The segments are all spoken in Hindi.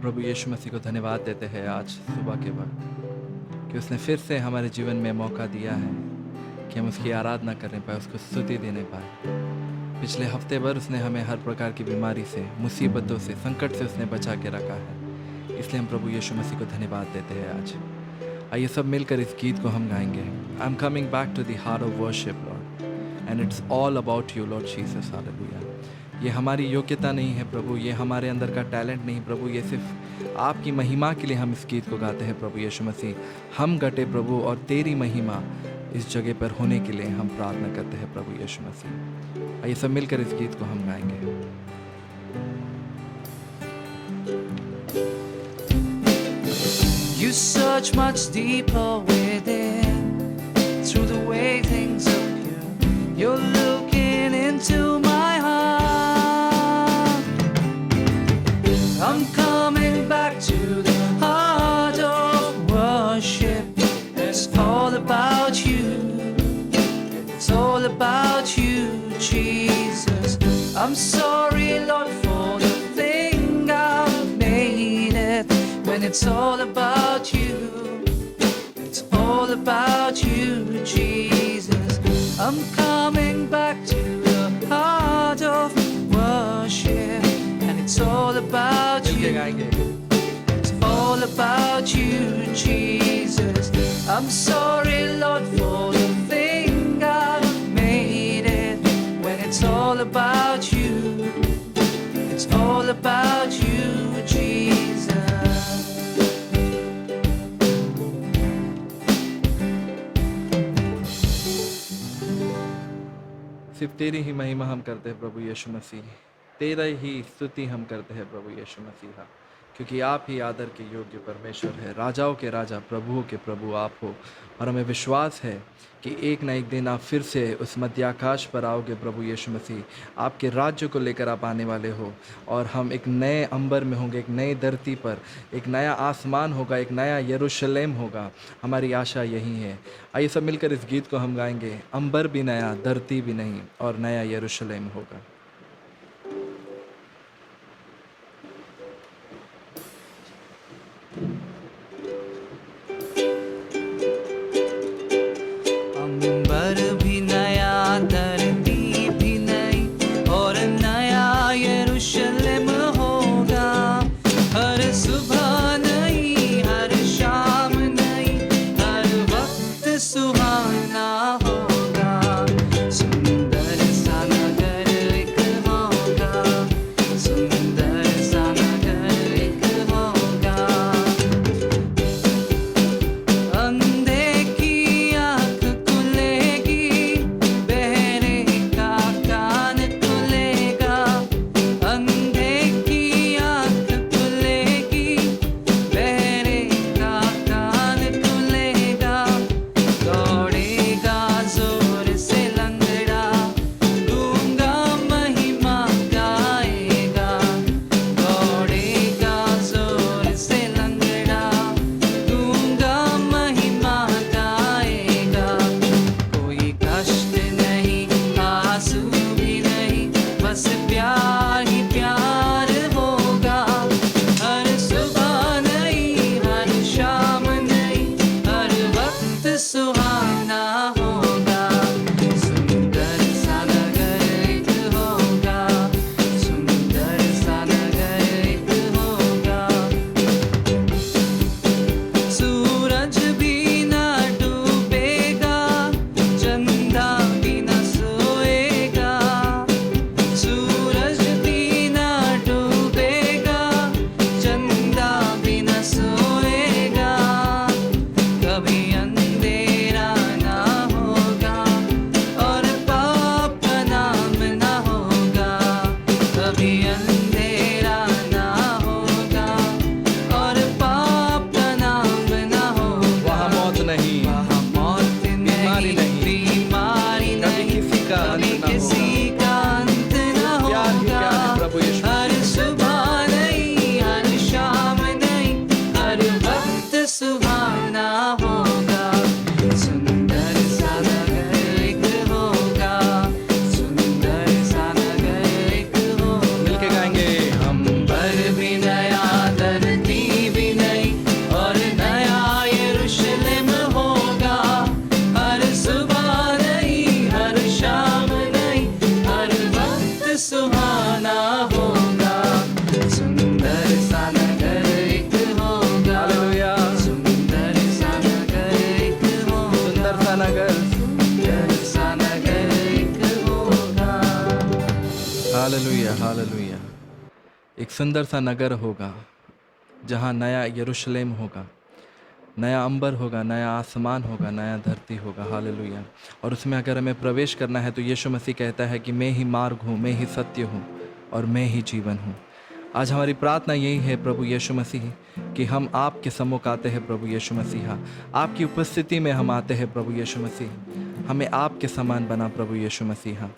प्रभु यीशु मसीह को धन्यवाद देते हैं आज सुबह के वक्त कि उसने फिर से हमारे जीवन में मौका दिया है कि हम उसकी आराधना करने पाए, उसको स्तुति देने पाए। पिछले हफ्ते भर उसने हमें हर प्रकार की बीमारी से, मुसीबतों से, संकट से उसने बचा के रखा है। इसलिए हम प्रभु यीशु मसीह को धन्यवाद देते हैं आज। आइए सब मिलकर इस गीत को हम गाएंगे। I am coming back to the heart of worship Lord, and it's all about you Lord Jesus, hallelujah. ये हमारी योग्यता नहीं है प्रभु, ये हमारे अंदर का टैलेंट नहीं प्रभु, ये सिर्फ आपकी महिमा के लिए हम इस गीत को गाते हैं प्रभु यीशु मसीह। हम गटे प्रभु और तेरी महिमा इस जगह पर होने के लिए हम प्रार्थना करते हैं प्रभु यीशु मसीह। आइए सब मिलकर इस गीत को हम गाएंगे। You search much deeper within, through the way things appear. You're looking into my heart. I'm coming back to the heart of worship. It's all about you. It's all about you, Jesus. I'm sorry, Lord, for the thing I've made it. When it's all about you, it's all about you, Jesus. I'm coming back to the heart of worship, and it's all about मिलके you. गाएंगे। It's all about you, Jesus. I'm sorry, Lord, for the thing I've made it. When it's all about you, it's all about you, Jesus. सिर्फ तेरी ही महिमा हम करते हैं प्रभु यीशु मसीह, तेरा ही स्तुति हम करते हैं प्रभु यीशु मसीहा, क्योंकि आप ही आदर के योग्य परमेश्वर है। राजाओं के राजा, प्रभुओं के प्रभु आप हो। और हमें विश्वास है कि एक न एक दिन आप फिर से उस मध्याकाश पर आओगे प्रभु यीशु मसीह। आपके राज्य को लेकर आप आने वाले हो और हम एक नए अंबर में होंगे, एक नई धरती पर, एक नया आसमान होगा, एक नया यरूशलेम होगा। हमारी आशा यही है। आइए सब मिलकर इस गीत को हम गाएंगे। अंबर भी नया, धरती भी नहीं, और नया यरूशलेम होगा। अंबर भी नया, धरती भी नई, और नया यरूशलेम होगा। हर सुबह नई, हर शाम नई, हर वक्त सुहाना होगा। सुंदर सा नगर एक होगा, सुंदर सा नगर एक होगा। अंधे की आँख खुलेगी, बहरे का कान खुलेगा। अंधे की आँख खुलेगी, बहरे का कान खुलेगा। दौड़ेगा जोर से लंगड़ा, गूंगा महिमा गाएगा। दौड़ेगा जोर से लंगड़ा, गूंगा महिमा गाएगा। कोई कष्ट नहीं, आंसू भी नहीं, बस प्यार ही प्यार होगा। हर सुबह नई, हर शाम नई, हर वक्त सुहाना होगा। सुंदर सा नगर एक होगा, सुंदर सा नगर एक होगा। सूरज भी ना डूबेगा, चंदा भी ना सोएगा। सूरज भी ना डूबेगा, चंदा भी ना सोएगा। कभी अंधेरा ना होगा, और पाप का नाम ना होगा। कभी अंधेरा ना होगा, और पाप का नाम ना होगा। वहाँ मौत नहीं, वहाँ मौत बीमारी नहीं, बीमारी कभी नहीं, किसी का कभी अंत ना किसी का अंत ना प्यार ही प्यार है होगा। प्रभु यीशु। हर सुबह नई, हर शाम नई, हर वक्त सुहाना होगा। सुंदर सा नगर एक होगा, सुंदर सा नगर एक होगा। मिलके गाएंगे। अंबर भी नया, धरती हालेलुया हालेलुया। एक सुंदर सा नगर होगा जहाँ नया यरूशलेम होगा, नया अंबर होगा, नया आसमान होगा, नया धरती होगा। हालेलुया। और उसमें अगर हमें प्रवेश करना है तो यीशु मसीह कहता है कि मैं ही मार्ग हूँ, मैं ही सत्य हूँ और मैं ही जीवन हूँ। आज हमारी प्रार्थना यही है प्रभु यीशु मसीह कि हम आपके सम्मुख आते हैं प्रभु यीशु मसीहा, आपकी उपस्थिति में हम आते हैं प्रभु यीशु मसीह। हमें आपके समान बना प्रभु यीशु मसीहा,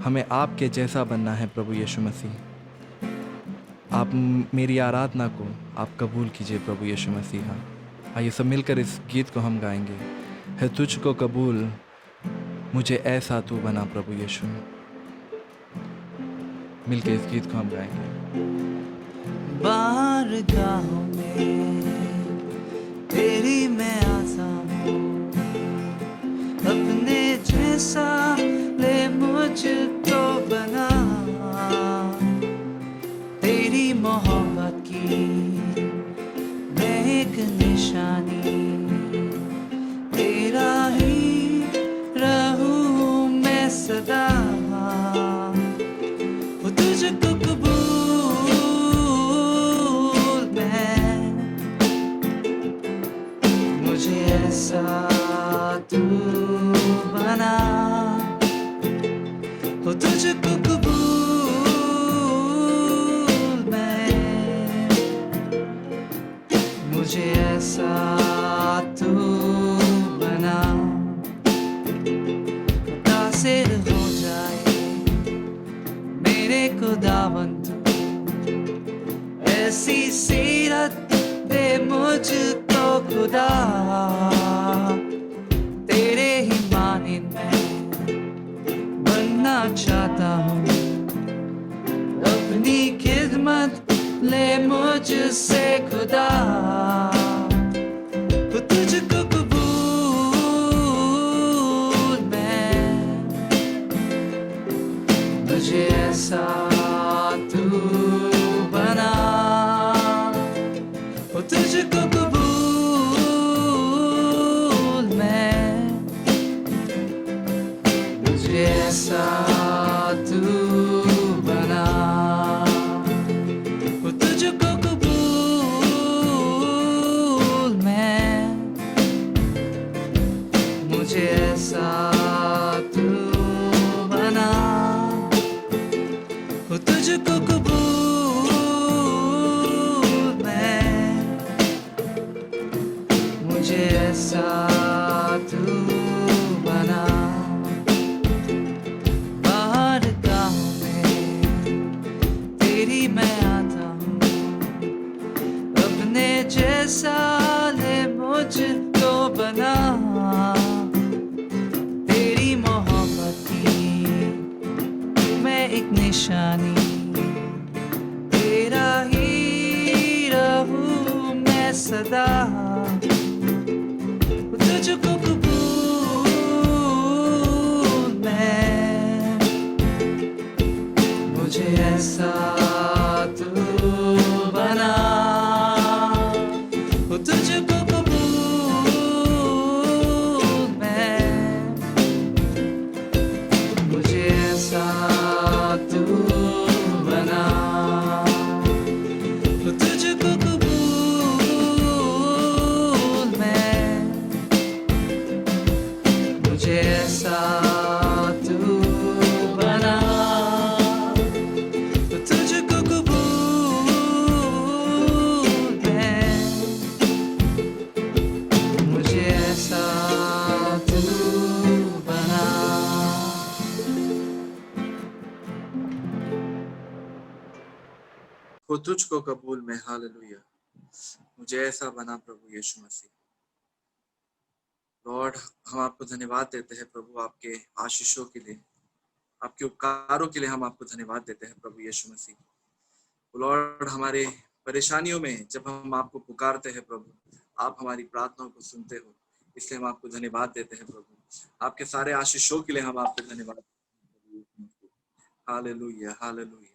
हमें आपके जैसा बनना है प्रभु यीशु मसीह। आप मेरी आराधना को आप कबूल कीजिए प्रभु यीशु मसीहा। आइए सब मिलकर इस गीत को हम गाएंगे। है तुझको कबूल, मुझे ऐसा तू बना प्रभु यीशु। मिलकर इस गीत को हम गाएंगे। बारगाहों में तेरी मैं आसा हूँ, अपने जैसा ले मुझको बना। तेरी मोहब्बत की मैं एक निशानी, तेरा ही रहूं मैं सदा। वो तुझको कबूल मैं, मुझे ऐसा तू बना। वो तुझको कबूल मैं, मुझे ऐसा तू बना। मुतासिर हो जाए मेरे खुदावंद, ऐसी सीरत दे मुझको खुदा। तेरे ही मानिंद मैं बनना चाहता हूँ, अपनी खिदमत ले मुझसे खुदा। वो तुझको कबूल मैं, मुझे ऐसा तू बना। वो तुझको कबूल मैं, मुझे ऐसा तू बना। वो तुझको कबूल मैं, मुझे ऐसा तू बना। वो तुझको कबूल मैं, मुझे ऐसा तू बना। बारगाहों में तेरी मैं आता हूँ, अपने जैसा ले मुझको बना। तेरी मोहब्बत की मैं एक निशानी, तेरा ही रहूं मैं सदा। तुझको कबूल मैं, मुझे ऐसा तू बना। तुझको कबूल मैं, मुझे ऐसा तू बना। तुझको कबूल मैं, मुझे ऐसा तू बना। तुझको कबूल मैं, मुझे ऐसा तू बना। वो तुझको कबूल में। हालेलुया। मुझे ऐसा बना प्रभु यीशु मसीह। लॉर्ड, हम आपको धन्यवाद देते हैं प्रभु, आपके आशीषों के लिए, आपके उपकारों के लिए हम आपको धन्यवाद देते हैं प्रभु यीशु मसीह। लॉर्ड, हमारे परेशानियों में जब हम आपको पुकारते हैं प्रभु, आप हमारी प्रार्थनाओं को सुनते हो, इसलिए हम आपको धन्यवाद देते हैं प्रभु। आपके सारे आशीषों के लिए हम आपको धन्यवाद देते हैं प्रभु। Hallelujah hallelujah.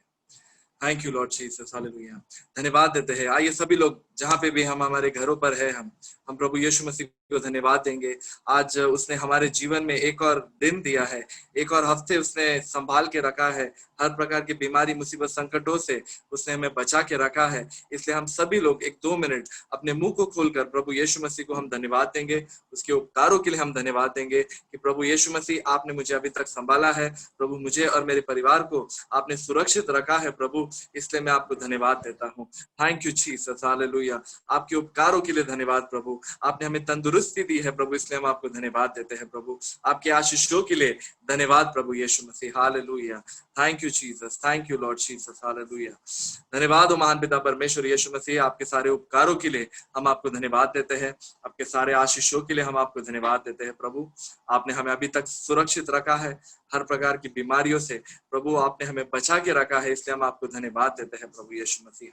Thank you Lord Jesus. Hallelujah. धन्यवाद देते हैं। आइए सभी लोग जहाँ पे भी हम हमारे घरों पर है, हम प्रभु यीशु मसीह को धन्यवाद देंगे। आज उसने हमारे जीवन में एक और दिन दिया है, एक और हफ्ते उसने संभाल के रखा है। हर प्रकार की बीमारी, मुसीबत, संकटों से उसने हमें बचा के रखा है। इसलिए हम सभी लोग एक 2 मिनट अपने मुंह को खोलकर प्रभु यीशु मसीह को हम धन्यवाद देंगे। उसके उपकारों के लिए हम धन्यवाद देंगे कि प्रभु यीशु मसीह, आपने मुझे अभी तक संभाला है। प्रभु, मुझे और मेरे परिवार को आपने सुरक्षित रखा है प्रभु, इसलिए मैं आपको धन्यवाद देता हूँ। Thank you Jesus, hallelujah. आपके उपकारों के लिए धन्यवाद प्रभु। आपने हमें तंदुरुस्ती दी है प्रभु, इसलिए हम आपको धन्यवाद देते हैं प्रभु। आपके आशीषों के लिए धन्यवाद प्रभु यीशु मसीह, hallelujah. Thank you Jesus, thank you Lord Jesus, hallelujah. धन्यवाद हो महान पिता परमेश्वर यीशु मसीह, आपके सारे उपकारों के लिए हम आपको धन्यवाद देते हैं। आपके सारे आशीषों के लिए हम आपको धन्यवाद देते हैं प्रभु। आपने हमें अभी तक सुरक्षित रखा है हर प्रकार की बीमारियों से प्रभु, आपने हमें बचा के रखा है, इसलिए हम आपको धन्यवाद देते हैं प्रभु यीशु मसीह।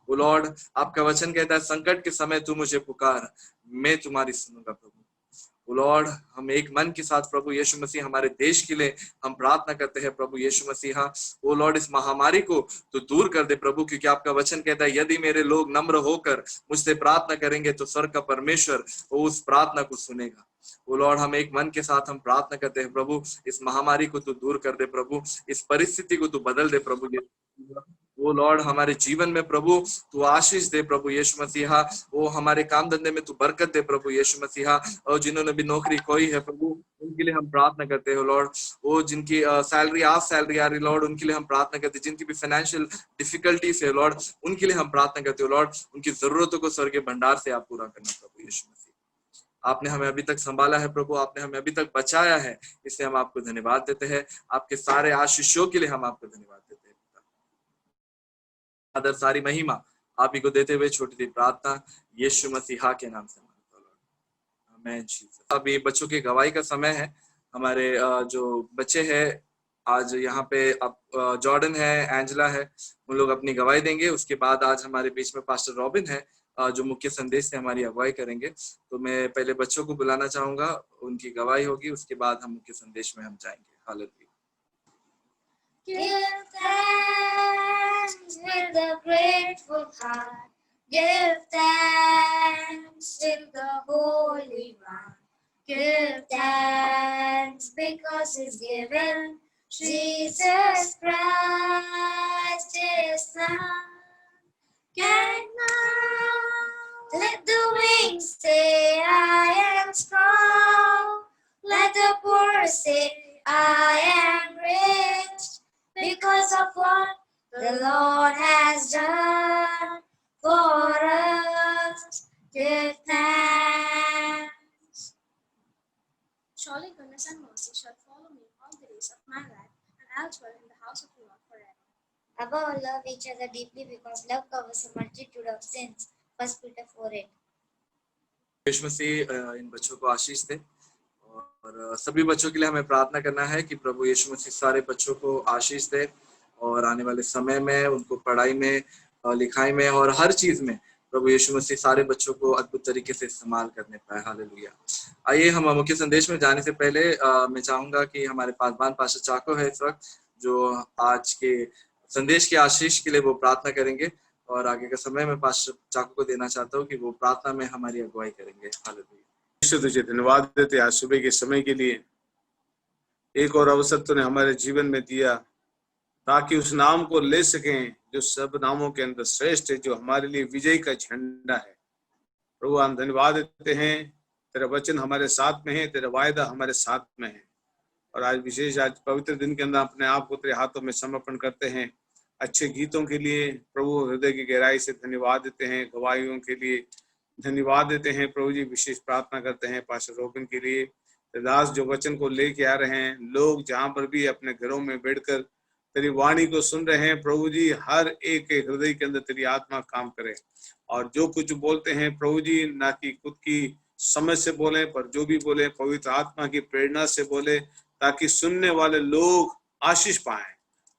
ओ लॉर्ड, आपका वचन कहता है, संकट के समय तू मुझे पुकार, मैं तुम्हारी सुनूंगा प्रभु। ओ लॉर्ड, हम एक मन के साथ प्रभु यीशु मसीह हमारे देश के लिए हम प्रार्थना करते हैं प्रभु यीशु मसीह। ओ लॉर्ड, इस महामारी को तो दूर कर दे प्रभु, क्योंकि आपका वचन कहता है, यदि मेरे लोग नम्र होकर मुझसे प्रार्थना करेंगे तो स्वर्ग का परमेश्वर वो उस प्रार्थना को सुनेगा। ओ लॉर्ड, हम एक मन के साथ हम प्रार्थना करते हैं प्रभु, इस महामारी को तू दूर कर दे प्रभु, इस परिस्थिति को तू बदल दे प्रभु। वो लॉर्ड, हमारे जीवन में प्रभु तू आशीष दे प्रभु यीशु मसीहा। वो हमारे काम धंधे में तू बरकत दे प्रभु यीशु मसीहा। और जिन्होंने भी नौकरी खोई है प्रभु, उनके लिए हम प्रार्थना करते हो लॉर्ड। वो जिनकी सैलरी हाफ सैलरी आ रही लॉर्ड, उनके लिए हम प्रार्थना करते हैं। जिनकी भी फाइनेंशियल डिफिकल्टीज है लॉर्ड, उनके लिए हम प्रार्थना करते हो लॉर्ड। उनकी जरूरतों को स्वर्गीय भंडार से आप पूरा करना प्रभु यीशु मसीह। आपने हमें अभी तक संभाला है प्रभु, आपने हमें अभी तक बचाया है, इसलिए हम आपको धन्यवाद देते हैं। आपके सारे आशीषों के लिए हम आपको धन्यवाद देते हैं। आदर सारी महिमा आप ही को देते हुए छोटी सी प्रार्थना यीशु मसीहा के नाम से मांगता हूं लॉर्ड, आमीन जीसस। अब ये बच्चों की गवाही का समय है। हमारे जो बच्चे हैं आज यहाँ पे, अब जॉर्डन है, एंजेला है, उन लोग अपनी गवाही देंगे। उसके बाद आज हमारे बीच में पास्टर रॉबिन है जो मुख्य संदेश से हमारी अगुवाई करेंगे। तो मैं पहले बच्चों को बुलाना चाहूंगा, उनकी गवाही होगी, उसके बाद हम मुख्य संदेश में हम जाएंगे। Hallelujah. Give thanks with a grateful heart. Give thanks with the Holy One. Give thanks because He's given Jesus Christ His Son. Can now let the weak say, I am strong. Let the poor say, I am rich. Because of what the Lord has done for us, give thanks. Surely goodness and mercy shall follow me all the days of my life, and I'll dwell in the house of the Lord forever. Above all, love each other deeply because love covers a multitude of sins. 1 Peter 4:8. यीशु मसीह इन बच्चों को आशीष दे और सभी बच्चों के लिए हमें प्रार्थना करना है कि प्रभु यीशु मसीह सारे बच्चों को आशीष दे और आने वाले समय में उनको पढ़ाई में, लिखाई में और हर चीज में प्रभु यीशु मसीह सारे बच्चों को अद्भुत तरीके से इस्तेमाल करने पाए। हालेलुया। आइए हम मुख्य संदेश में जाने से पहले मैं चाहूंगा कि हमारे पासबान पास्टर चाको है इस वक्त, जो आज के संदेश के आशीष के लिए वो प्रार्थना करेंगे और आगे का समय मैं पास्टर चाको को देना चाहता हूँ कि वो प्रार्थना में हमारी अगुवाई करेंगे। हालेलुया। तुझे धन्यवाद देते आज सुबह के समय के लिए, एक और अवसर तूने हमारे जीवन में दिया ताकि उस नाम को ले सकें जो सब नामों के अंदर श्रेष्ठ है, जो हमारे लिए विजय का झंडा है। प्रभु हम धन्यवाद देते हैं, तेरा वचन हमारे साथ में है, तेरा वायदा हमारे साथ में है। और आज विशेष आज पवित्र दिन के अंदर अपने आप को तेरे हाथों में समर्पण करते हैं। अच्छे गीतों के लिए प्रभु हृदय की गहराई से धन्यवाद देते हैं, गवाहियों के लिए धन्यवाद देते हैं। प्रभु जी विशेष प्रार्थना करते हैं पास्टर रोबिन के लिए, दास जो वचन को लेके आ रहे हैं, लोग जहाँ पर भी अपने घरों में बैठकर तेरी वाणी को सुन रहे हैं, प्रभु जी हर एक के हृदय के अंदर तेरी आत्मा काम करे और जो कुछ बोलते हैं प्रभु जी ना कि खुद की समझ से बोले, पर जो भी बोले पवित्र आत्मा की प्रेरणा से बोले, ताकि सुनने वाले लोग आशीष पाए।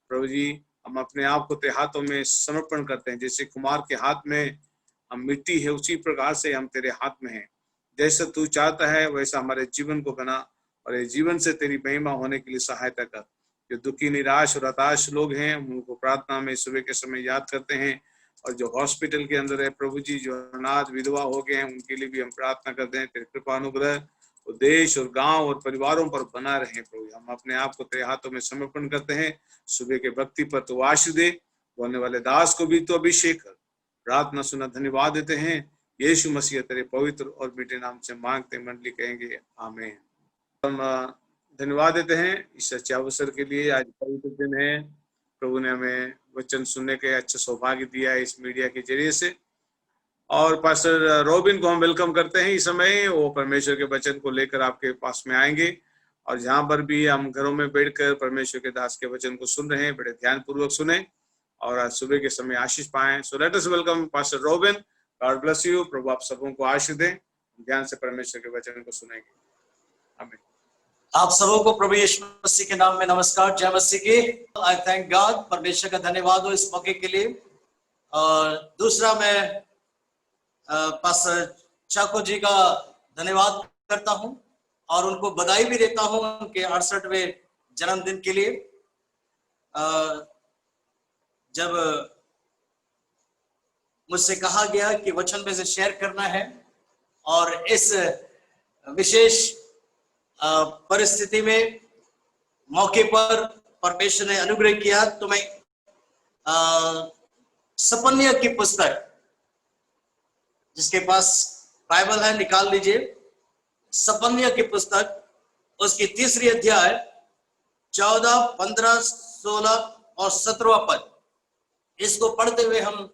प्रभु जी हम अपने आप को तेरे हाथों में समर्पण करते हैं, जैसे कुमार के हाथ में हम मिट्टी है उसी प्रकार से हम तेरे हाथ में हैं। जैसा तू चाहता है वैसा हमारे जीवन को बना और ये जीवन से तेरी महिमा होने के लिए सहायता कर। जो दुखी, निराश और हताश लोग हैं उनको प्रार्थना में सुबह के समय याद करते हैं, और जो हॉस्पिटल के अंदर है प्रभु जी, जो अनाथ विधवा हो गए हैं, उनके लिए भी हम प्रार्थना करते हैं तेरे कृपा अनुग्रह वो देश और गांव और परिवारों पर बना रहे प्रभु। हम अपने आप को तेरे हाथों में समर्पण करते हैं। सुबह के भक्ति पर तो आशीष दे, बोलने वाले दास को भी तो अभिषेक कर। प्रार्थना सुना धन्यवाद देते हैं यीशु मसीह तेरे पवित्र और मीठे नाम से मांगते, मंडली कहेंगे आमीन। हम धन्यवाद देते हैं इस अच्छे अवसर के लिए। आज पवित्र दिन है, प्रभु ने हमें वचन सुनने के अच्छा सौभाग्य दिया है इस मीडिया के जरिए से। और पास्टर रॉबिन को हम वेलकम करते हैं इस समय। वो परमेश्वर के वचन को लेकर आपके पास में आएंगे, और जहां पर भी हम घरों में बैठकर परमेश्वर के दास के वचन को सुन रहे हैं, बड़े ध्यान पूर्वक सुने और आज सुबह के समय आशीष पाएं। So let us welcome pastor Robin. God bless you. प्रभु आप सबों को आशीष दें। ध्यान से परमेश्वर के वचन को सुनेंगे। आमीन। आप सबों को प्रभु यीशु मसीह के नाम में नमस्कार, जय मसीह की। आई थैंक गॉड, परमेश्वर का धन्यवाद हो इस मौके के लिए। और दूसरा मैं पास्टर चाको जी का धन्यवाद करता हूं और उनको बधाई भी देता हूं उनके 68वें जन्मदिन के लिए। जब मुझसे कहा गया कि वचन में से शेयर करना है और इस विशेष परिस्थिति में मौके पर परमेश्वर ने अनुग्रह किया, तो मैं सपन्य की पुस्तक, जिसके पास बाइबल है निकाल लीजिए, सपन्य की पुस्तक उसकी 3री अध्याय 14, 15, 16 और 17वां पद, इसको पढ़ते हुए हम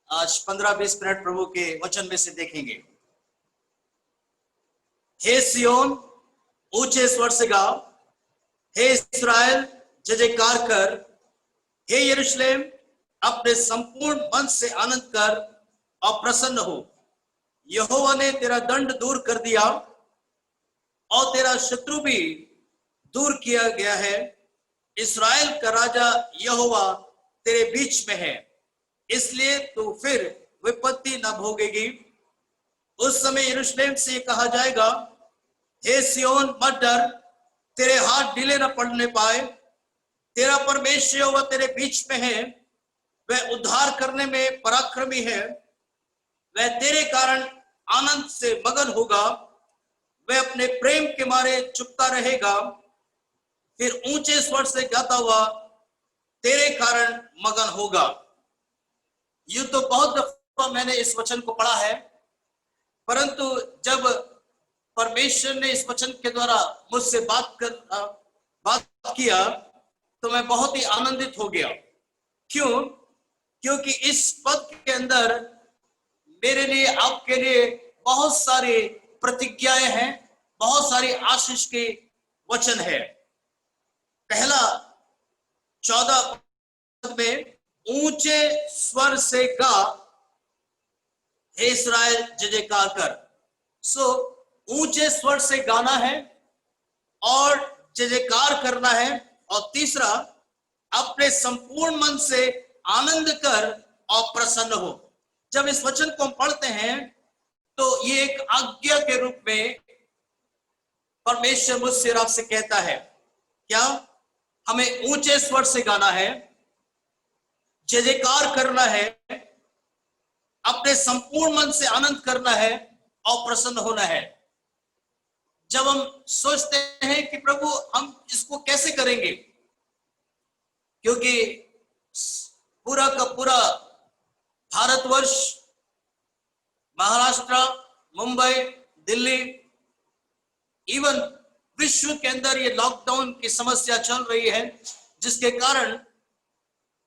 आज 15-20 मिनट प्रभु के वचन में से देखेंगे। हे सियोन ऊंचे स्वर से गाओ, हे इस्राएल जय जयकार कर, हे यरूशलेम अपने संपूर्ण मन से आनंद कर और प्रसन्न हो। यहोवा ने तेरा दंड दूर कर दिया और तेरा शत्रु भी दूर किया गया है। इस्राएल का राजा यहोवा तेरे बीच में है, इसलिए तू फिर विपत्ति न भोगेगी। उस समय यरूशलेम से कहा जाएगा, हे सियोन मत डर, तेरे हाथ ढीले न पड़ने पाए। तेरा परमेश्वर यहोवा तेरे बीच में है, वह उद्धार करने में पराक्रमी है। वह तेरे कारण आनंद से मगन होगा, वह अपने प्रेम के मारे चुपता रहेगा, फिर ऊंचे स्वर से गाता हुआ तेरे कारण मगन होगा। यूं तो बहुत दफा मैंने इस वचन को पढ़ा है, परंतु जब परमेश्वर ने इस वचन के द्वारा मुझसे बात किया तो मैं बहुत ही आनंदित हो गया। क्यों? क्योंकि इस पद के अंदर मेरे लिए, आपके लिए बहुत सारी प्रतिज्ञाएं हैं, बहुत सारी आशीष के वचन है। पहला 14 पद में ऊंचे स्वर से गा, हे इस्राएल जय जयकार कर। सो ऊंचे स्वर से गाना है और जय जयकार करना है। और तीसरा, अपने संपूर्ण मन से आनंद कर और प्रसन्न हो। जब इस वचन को हम पढ़ते हैं तो ये एक आज्ञा के रूप में परमेश्वर मुझसे और आपसे कहता है, क्या हमें ऊंचे स्वर से गाना है, जय जयकार करना है, अपने संपूर्ण मन से आनंद करना है और प्रसन्न होना है। जब हम सोचते हैं कि प्रभु हम इसको कैसे करेंगे, क्योंकि पूरा का पूरा भारतवर्ष, महाराष्ट्र, मुंबई, दिल्ली, इवन विश्व के अंदर ये लॉकडाउन की समस्या चल रही है, जिसके कारण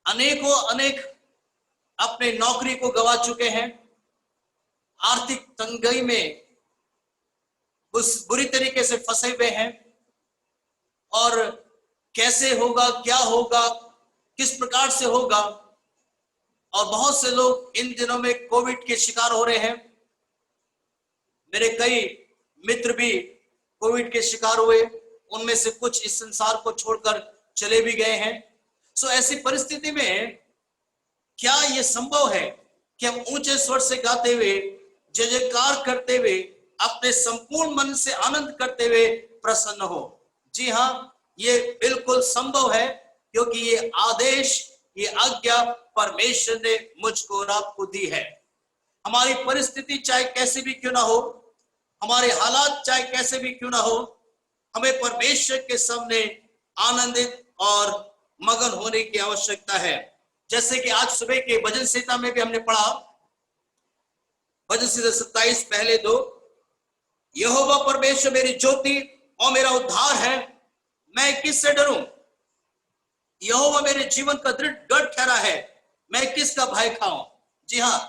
अनेक अपने नौकरी को गवा चुके हैं, आर्थिक तंगी में उस बुरी तरीके से फंसे हुए हैं। और कैसे होगा, क्या होगा, किस प्रकार से होगा। और बहुत से लोग इन दिनों में कोविड के शिकार हो रहे हैं। मेरे कई मित्र भी कोविड के शिकार हुए, उनमें से कुछ इस संसार को छोड़कर चले भी गए हैं। सो ऐसी परिस्थिति में क्या यह संभव है कि हम ऊंचे स्वर से गाते हुए, जय जयकार करते हुए, अपने संपूर्ण मन से आनंद करते हुए प्रसन्न हो? जी हाँ, ये बिल्कुल संभव है, क्योंकि ये आदेश ये आज्ञा परमेश्वर ने मुझको और आपको दी है। हमारी परिस्थिति चाहे कैसे भी क्यों ना हो, हमारे हालात चाहे कैसे भी क्यों ना हो, हमें परमेश्वर के सामने आनंदित और मगन होने की आवश्यकता है। जैसे कि आज सुबह के भजन संहिता में भी हमने पढ़ा, भजन संहिता 27 पहले 2, यहोवा परमेश्वर मेरी ज्योति और मेरा उद्धार है, मैं किससे डरूं? यहोवा मेरे जीवन का दृढ़ गढ़ ठहरा है, मैं किसका भय खाऊं? जी हाँ,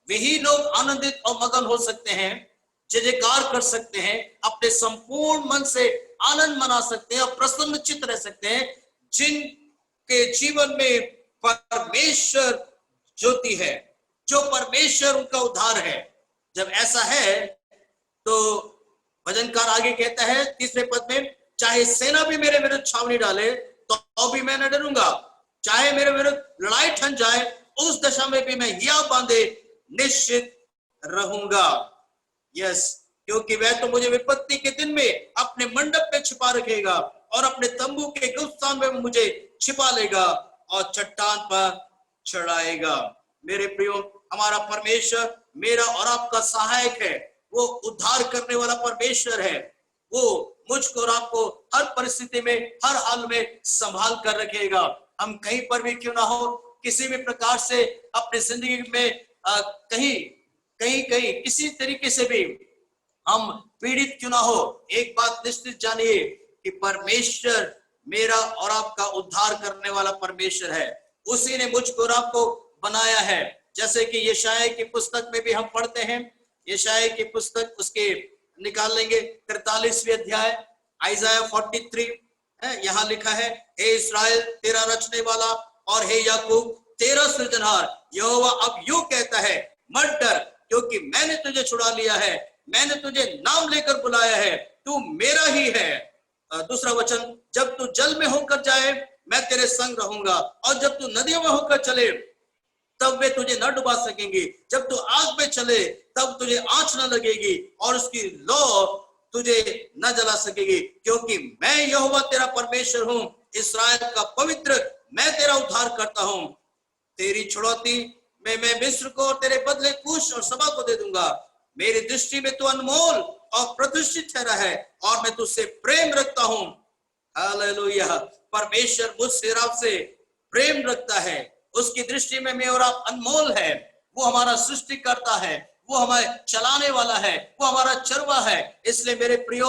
वही लोग आनंदित और मगन हो सकते हैं, जय जयकार कर सकते हैं, अपने संपूर्ण मन से आनंद मना सकते हैं और प्रसन्न चित्त रह सकते हैं, जिनके जीवन में परमेश्वर ज्योति है, जो परमेश्वर उनका उद्धार है। जब ऐसा है तो भजनकार आगे कहता है 3वें पद में, चाहे सेना भी मेरे विरुद्ध छावनी डाले तो भी मैं न डरूंगा, चाहे मेरे विरुद्ध लड़ाई ठन जाए उस दशा में भी मैं हिया बांधे निश्चित रहूंगा। यस, क्योंकि वह तो मुझे विपत्ति के दिन में अपने मंडप पे छिपा रखेगा और अपने तंबू के गुप्त स्थान में मुझे छिपा लेगा और चट्टान पर चढ़ाएगा। मेरे प्रियो, हमारा परमेश्वर मेरा और आपका सहायक है, वो उद्धार करने वाला परमेश्वर है। वो मुझको और आपको हर परिस्थिति में, हर हाल में संभाल कर रखेगा। हम कहीं पर भी क्यों ना हो, किसी भी प्रकार से अपनी जिंदगी में कहीं किसी तरीके से भी हम पीड़ित क्यों ना हो, एक बात निश्चित जानिए कि परमेश्वर मेरा और आपका उद्धार करने वाला परमेश्वर है। उसी ने मुझको और आपको बनाया है। जैसे कि यशायाह की पुस्तक में भी हम पढ़ते हैं, यशायाह की पुस्तक उसके निकाल लेंगे 43वें अध्याय, आइज़ाया 43 है, यहाँ लिखा है, हे इस्राएल तेरा रचने वाला और हे याकूब तेरा सृजनहार यहोवा अब यूं कहता है, मत डर, क्योंकि मैंने तुझे छुड़ा लिया है, मैंने तुझे नाम लेकर बुलाया है, तू मेरा ही है। दूसरा वचन, जब तू जल में होकर जाए मैं तेरे संग रहूंगा, और जब तू नदियों में होकर चले तब वे तुझे न डुबा सकेंगे, जब तू आग में चले तब तुझे आंच न लगेगी और उसकी लौ तुझे न जला सकेगी, क्योंकि मैं यहोवा तेरा परमेश्वर हूं, इस्राएल का पवित्र, मैं तेरा उद्धार करता हूं। तेरी छुड़ौती में मैं मिस्र को और तेरे बदले कूश और सबा को दे दूंगा। मेरी दृष्टि में तू अनमोल और प्रतिष्ठित ठहरा है और मैं तुझसे प्रेम रखता हूं। हालेलुया। परमेश्वर मुझसे और आपसे प्रेम रखता है, उसकी दृष्टि में मैं और आप अनमोल है। वो हमारा सृष्टि करता है, वो हमें चलाने वाला है, वो हमारा चरवा है। इसलिए मेरे प्रियो,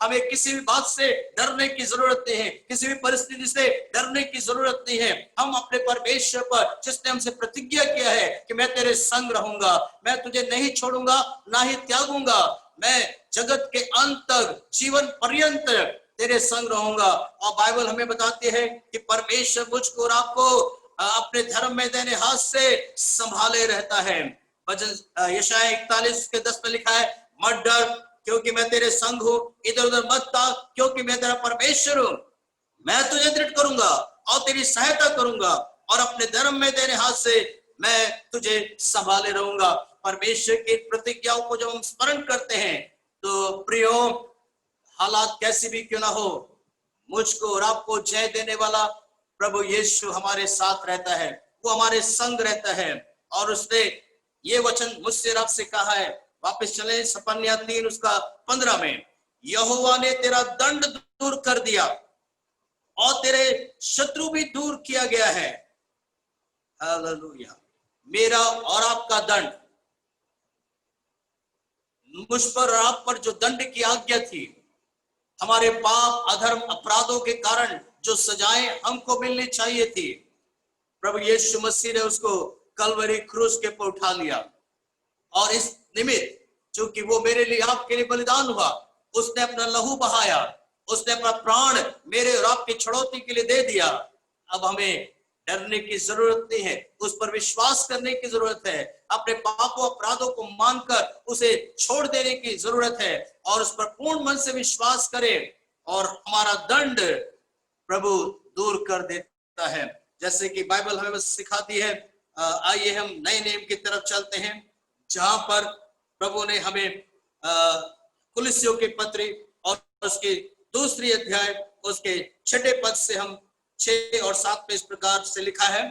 हमें किसी भी बात से डरने की जरूरत नहीं है, किसी भी परिस्थिति से डरने की जरूरत नहीं है। हम अपने परमेश्वर पर, जिसने हमसे प्रतिज्ञा किया है कि मैं तेरे संग रहूंगा, मैं तुझे नहीं छोड़ूंगा ना ही त्यागूंगा, मैं जगत के अंत तक, जीवन पर्यंत तेरे संग रहूंगा। और बाइबल हमें बताती है कि परमेश्वर मुझको और आपको अपने धर्म में देने हाथ से संभाले रहता है। भजन यशायाह 41 के 10 में लिखा है, मत डर क्योंकि मैं तेरे संग हूं, इधर उधर मत ताक क्योंकि मैं तेरा परमेश्वर हूं। मैं तुझे दृढ़ करूंगा और तेरी सहायता करूंगा और अपने धर्म में देने हाथ से मैं तुझे संभाले रहूंगा। परमेश्वर की प्रतिज्ञाओं को जब हम स्मरण करते हैं तो प्रियो, हालात कैसी भी क्यों ना हो, मुझको और आपको जय देने वाला प्रभु यीशु हमारे साथ रहता है, वो हमारे संग रहता है। और उसने ये वचन मुझसे रब से कहा है, वापस चले सपन्या 3 उसका 15 में, यहोवा ने तेरा दंड दूर कर दिया और तेरे शत्रु भी दूर किया गया है। हालेलुया। मेरा और आपका दंड, मुझ पर और आप पर जो दंड की आज्ञा थी, हमारे पाप अधर्म अपराधों के कारण जो सजाएं हमको मिलनी चाहिए थी, प्रभु यीशु मसीह ने उसको कलवरी क्रूस के पर उठा लिया। और इस निमित्त चूंकि वो मेरे लिए, आपके लिए बलिदान हुआ, उसने अपना लहू बहाया, उसने अपना प्राण मेरे और आपकी छुड़ौती के लिए दे दिया। अब हमें डरने की जरूरत नहीं है, उस पर विश्वास करने की जरूरत है, अपने पापों अपराधों को मानकर उसे छोड़ देने की जरूरत है और उस पर पूर्ण मन से विश्वास करें और हमारा दंड प्रभु दूर कर देता है। जैसे कि बाइबल हमें सिखाती है। आइए हम नए नियम की तरफ चलते हैं, जहां पर प्रभु ने हमें कुलिस्सियों की पत्री और उसके 2 अध्याय उसके 6 पद से हम 6 और 7 में इस प्रकार से लिखा है,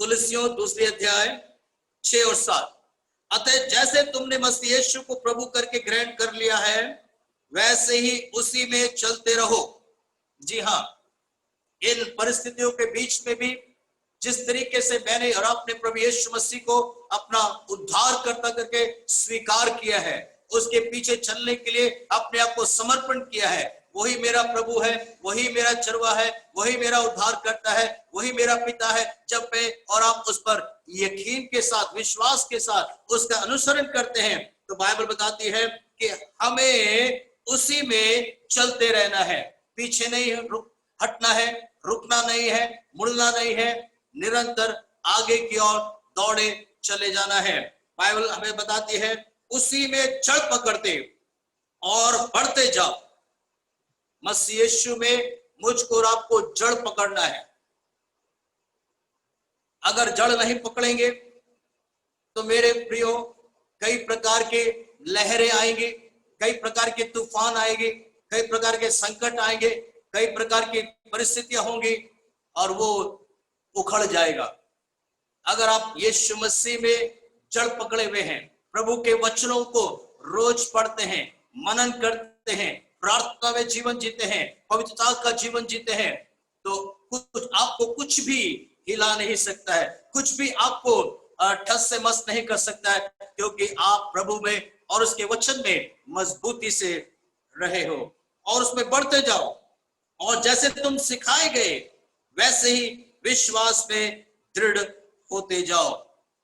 कुलसियों दूसरी अध्याय 6 और 7। अतः जैसे तुमने मसीह यीशु को प्रभु करके ग्रहण कर लिया है, वैसे ही उसी में चलते रहो। जी हाँ, इन परिस्थितियों के बीच में भी जिस तरीके से मैंने और आपने प्रभु यीशु मसीह को अपना उद्धारकर्ता करके स्वीकार किया है, उसके पीछे चलने के लिए अपने आप को समर्पण किया है, वही मेरा प्रभु है, वही मेरा चरवा है, वही मेरा उद्धार करता है, वही मेरा पिता है। जब मैं और आप उस पर यकीन के साथ, विश्वास के साथ उसका अनुसरण करते हैं, तो बाइबल बताती है कि हमें उसी में चलते रहना है, पीछे नहीं हटना है, रुकना नहीं है, मुड़ना नहीं है, निरंतर आगे की ओर दौड़े चले जाना है। बाइबल हमें बताती है उसी में जड़ पकड़ते और बढ़ते जाओ। मसीह यीशु में मुझको और आपको जड़ पकड़ना है। अगर जड़ नहीं पकड़ेंगे तो मेरे प्रियो कई प्रकार के लहरें आएंगी, कई प्रकार के तूफान आएंगे, कई प्रकार के संकट आएंगे, कई प्रकार की परिस्थितियां होंगी और वो उखड़ जाएगा। अगर आप यीशु मसीह में जड़ पकड़े हुए हैं, प्रभु के वचनों को रोज पढ़ते हैं, मनन करते हैं, प्रार्थना में जीवन जीते हैं, पवित्रता का जीवन जीते हैं, तो आपको कुछ भी हिला नहीं सकता है, कुछ भी आपको ठस से मस नहीं कर सकता है, क्योंकि आप प्रभु में और उसके वचन में मजबूती से रहे हो और उसमें बढ़ते जाओ। और जैसे तुम सिखाए गए वैसे ही विश्वास में दृढ़ होते जाओ।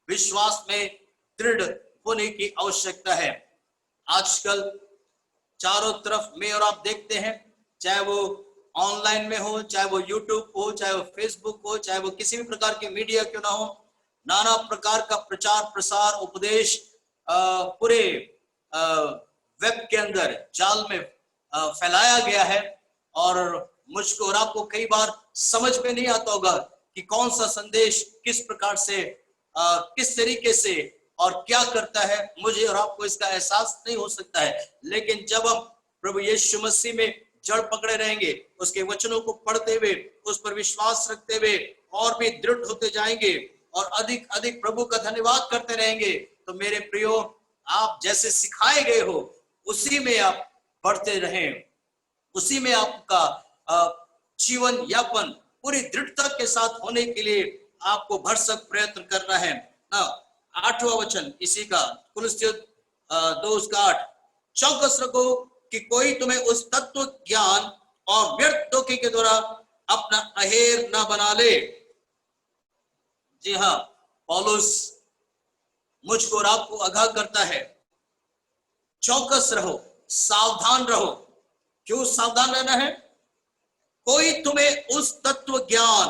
विश्वास में दृढ़ होने की आवश्यकता है। आजकल चारों तरफ में और आप देखते हैं, चाहे वो ऑनलाइन में हो, चाहे वो यूट्यूब हो, चाहे वो फेसबुक हो, चाहे वो किसी भी प्रकार की मीडिया क्यों ना हो, नाना प्रकार का प्रचार प्रसार उपदेश पूरे वेब के अंदर जाल में फैलाया गया है। और मुझको और आपको कई बार समझ में नहीं आता होगा कि कौन सा संदेश किस प्रकार से किस तरीके से और क्या करता है। मुझे और आपको इसका एहसास नहीं हो सकता है, लेकिन जब हम प्रभु यीशु मसीह में जड़ पकड़े रहेंगे, उसके वचनों को पढ़ते हुए, उस पर विश्वास रखते हुए और भी दृढ़ होते जाएंगे और अधिक अधिक प्रभु का धन्यवाद करते रहेंगे, तो मेरे प्रियो आप जैसे सिखाए गए हो उसी में आप बढ़ते रहें, उसी में आपका जीवन यापन पूरी दृढ़ता के साथ होने के लिए आपको भरसक प्रयत्न करना है। 8वां वचन इसी का, कुलुस्सियों 2:8, चौकस रखो कि कोई तुम्हें उस तत्व ज्ञान और व्यर्थ धोखे के द्वारा अपना अहेर ना बना ले। जी हाँ, पौलुस मुझको और आपको आगाह करता है, चौकस रहो, सावधान रहो। क्यों सावधान रहना है? कोई तुम्हें उस तत्व ज्ञान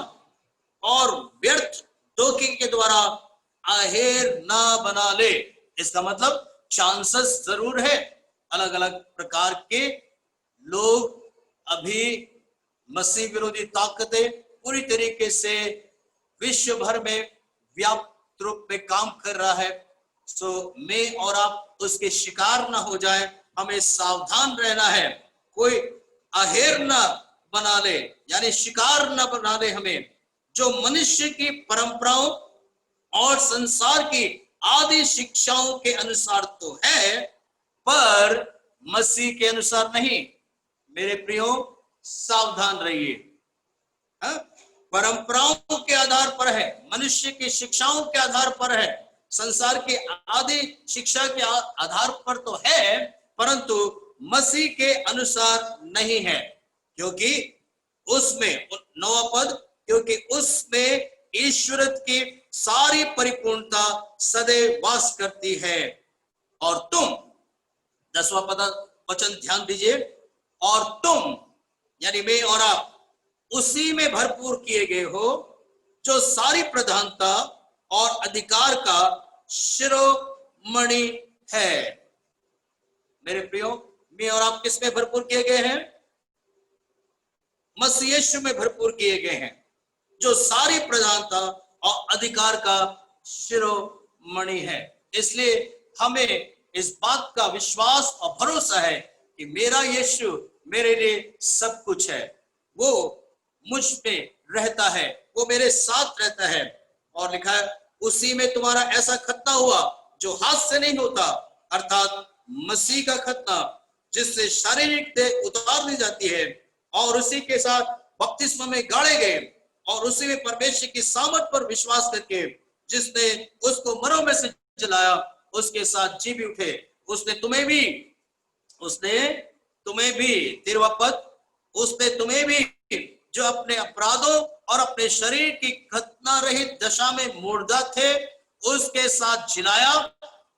और व्यर्थ धोखे के द्वारा अहेर ना बना ले। इसका मतलब चांसेस जरूर है, अलग अलग प्रकार के लोग अभी मसीह विरोधी ताकतें पूरी तरीके से विश्व भर में व्याप्त रूप में काम कर रहा है। सो मैं और आप उसके शिकार ना हो जाए, हमें सावधान रहना है। कोई अहेर ना बना ले, यानी शिकार ना बना ले हमें, जो मनुष्य की परंपराओं और संसार की आदि शिक्षाओं के अनुसार तो है, पर मसीह के अनुसार नहीं। मेरे प्रियो, सावधान रहिए। परंपराओं के आधार पर है, मनुष्य की शिक्षाओं के आधार पर है, संसार के आदि शिक्षा के आधार पर तो है, परंतु मसीह के अनुसार नहीं है, क्योंकि उसमें 9वां पद, क्योंकि उसमें ईश्वरत्व की सारी परिपूर्णता सदैव वास करती है। और तुम, 10वां पद वचन ध्यान दीजिए, और तुम यानी मैं और आप उसी में भरपूर किए गए हो, जो सारी प्रधानता और अधिकार का शिरोमणि है। मेरे प्रियो, मैं और आप किस में भरपूर किए गए हैं? मसीह यीशु में भरपूर किए गए हैं, जो सारी प्रधानता और अधिकार का शिरोमणि है। इसलिए हमें इस बात का विश्वास और भरोसा है कि मेरा यीशु मेरे लिए सब कुछ है। वो मुझ में रहता है, वो मेरे साथ रहता है, और लिखा है उसी में तुम्हारा ऐसा खतना हुआ जो हाथ से नहीं होता, अर्थात मसीह का खतना, जिससे शारीरिक देह उतार दी जाती है, और उसी के साथ बपतिस्मा में गाड़े गए, और उसी में परमेश्वर की सामर्थ पर विश्वास करके जिसने उसको मरों में से जलाया उसके साथ जी भी उठे। उसने तुम्हें भी तिरवापद, उसने तुम्हें भी जो अपने अपराधों और अपने शरीर की खतना रहित दशा में मुर्दा थे उसके साथ जिलाया,